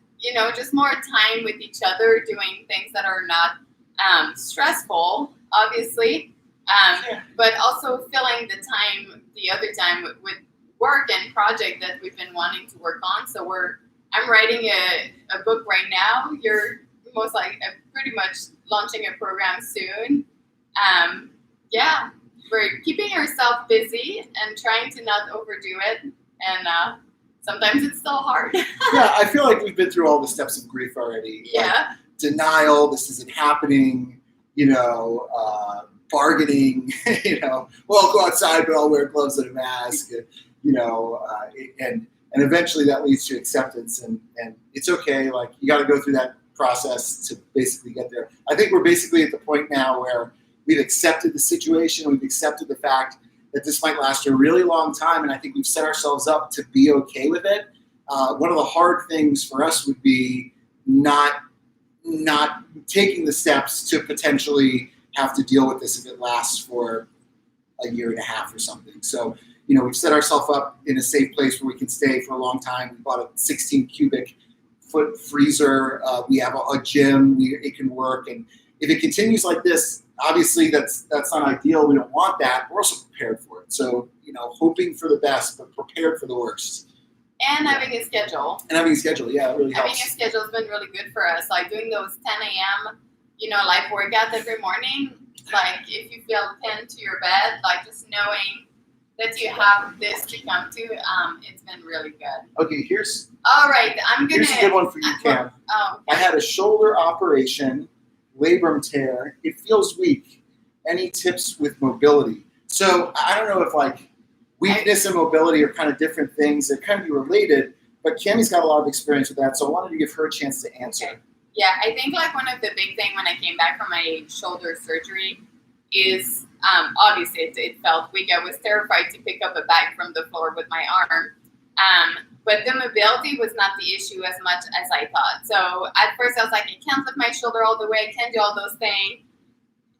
[SPEAKER 2] just more time with each other, doing things that are not stressful, obviously, but also filling the other time with work and project that we've been wanting to work on. So I'm writing a book right now. You're most like pretty much launching a program soon. We're keeping ourselves busy and trying to not overdo it. And sometimes it's still hard.
[SPEAKER 1] Yeah, I feel like we've been through all the steps of grief already.
[SPEAKER 2] Yeah.
[SPEAKER 1] Like denial, this isn't happening, bargaining, well, I'll go outside, but I'll wear gloves and a mask, and eventually that leads to acceptance, and it's okay. Like you got to go through that process to basically get there. I think we're basically at the point now where we've accepted the situation, we've accepted the fact that this might last a really long time, and I think we've set ourselves up to be okay with it. One of the hard things for us would be not taking the steps to potentially have to deal with this if it lasts for a year and a half or something. So, we've set ourselves up in a safe place where we can stay for a long time. We bought a 16 cubic foot freezer. We have a gym. It can work. And if it continues like this, obviously that's not ideal. We don't want that. We're also prepared for it. So, hoping for the best, but prepared for the worst.
[SPEAKER 2] And having a schedule.
[SPEAKER 1] Yeah, it really helps.
[SPEAKER 2] Having a schedule has been really good for us. Like doing those 10 a.m., live workouts every morning. Like if you feel pinned to your bed, like just knowing that you have this to come to, it's been really good.
[SPEAKER 1] Okay,
[SPEAKER 2] All right,
[SPEAKER 1] here's a good one for you, Cam.
[SPEAKER 2] Oh, okay.
[SPEAKER 1] I had a shoulder operation, labrum tear. It feels weak. Any tips with mobility? So I don't know if like weakness and mobility are kind of different things. They're kind of related, but Cammie's got a lot of experience with that, so I wanted to give her a chance to answer.
[SPEAKER 2] Okay. Yeah, I think like one of the big things when I came back from my shoulder surgery is obviously it felt weak. I was terrified to pick up a bag from the floor with my arm. But the mobility was not the issue as much as I thought. So at first I was like, I can't lift my shoulder all the way. I can't do all those things.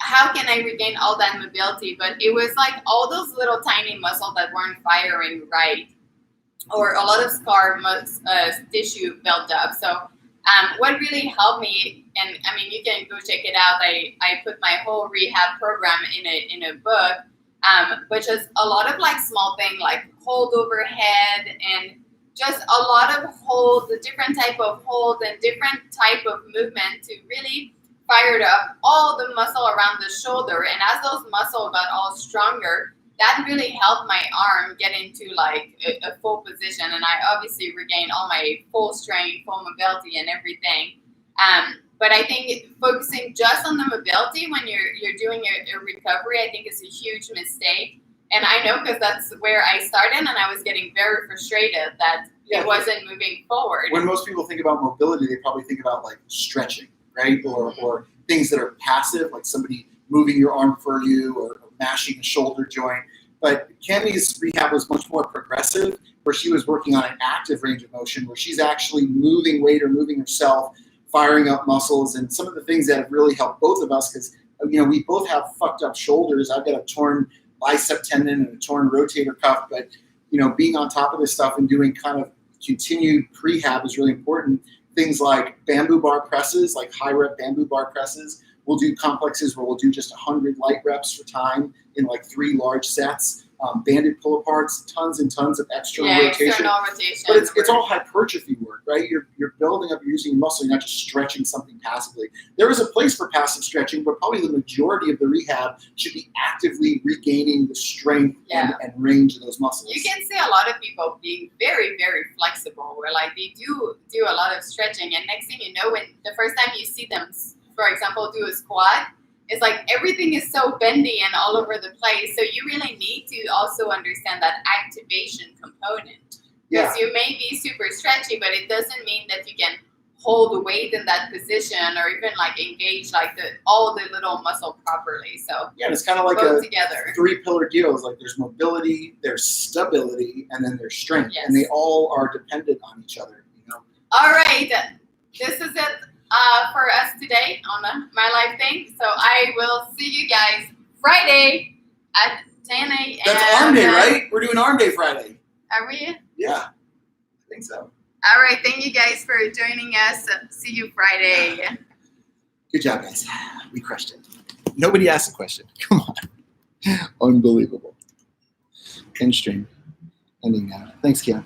[SPEAKER 2] how can I regain all that mobility? But it was like all those little tiny muscles that weren't firing right, or a lot of tissue built up. So what really helped me, and I mean, you can go check it out. I put my whole rehab program in a book, which is a lot of like small thing like hold overhead and just a lot of hold, the different type of hold and different type of movement to really fire up all the muscle around the shoulder. And as those muscles got all stronger, that really helped my arm get into like a full position, and I obviously regained all my full strength, full mobility, and everything. But I think focusing just on the mobility when you're doing a recovery, I think is a huge mistake. And I know because that's where I started, and I was getting very frustrated that it wasn't moving forward.
[SPEAKER 1] When most people think about mobility, they probably think about like stretching, right? Or things that are passive, like somebody moving your arm for you or mashing a shoulder joint. But Cammie's rehab was much more progressive, where she was working on an active range of motion, where she's actually moving weight or moving herself, firing up muscles, and some of the things that have really helped both of us, because we both have fucked up shoulders. I've got a torn bicep tendon and a torn rotator cuff, but being on top of this stuff and doing kind of continued prehab is really important. Things like bamboo bar presses, like high rep bamboo bar presses. We'll do complexes where we'll do just 100 light reps for time in like 3 large sets. Banded pull aparts, tons and tons of external rotation.
[SPEAKER 2] External rotation.
[SPEAKER 1] But it's all hypertrophy work, right? You're building up, you're using muscle, you're not just stretching something passively. There is a place for passive stretching, but probably the majority of the rehab should be actively regaining the strength and range of those muscles.
[SPEAKER 2] You can see a lot of people being very, very flexible, where like they do a lot of stretching, and next thing you know, when the first time you see them, for example, do a squat, it's like everything is so bendy and all over the place. So you really need to also understand that activation component. Because you may be super stretchy, but it doesn't mean that you can hold the weight in that position or even like engage like all the little muscle properly. So
[SPEAKER 1] it's kind of like
[SPEAKER 2] together.
[SPEAKER 1] 3-pillar deal. It's like there's mobility, there's stability, and then there's strength, and they all are dependent on each other.
[SPEAKER 2] All right, this is it. For us today on the My Life thing. So I will see you guys Friday at 10 a.m.
[SPEAKER 1] That's arm day, right? We're doing arm day Friday.
[SPEAKER 2] Are we?
[SPEAKER 1] Yeah, I think so.
[SPEAKER 2] All right. Thank you guys for joining us. See you Friday.
[SPEAKER 1] Good job, guys. We crushed it. Nobody asked a question. Come on. Unbelievable. End stream. Ending now. Thanks, Keon.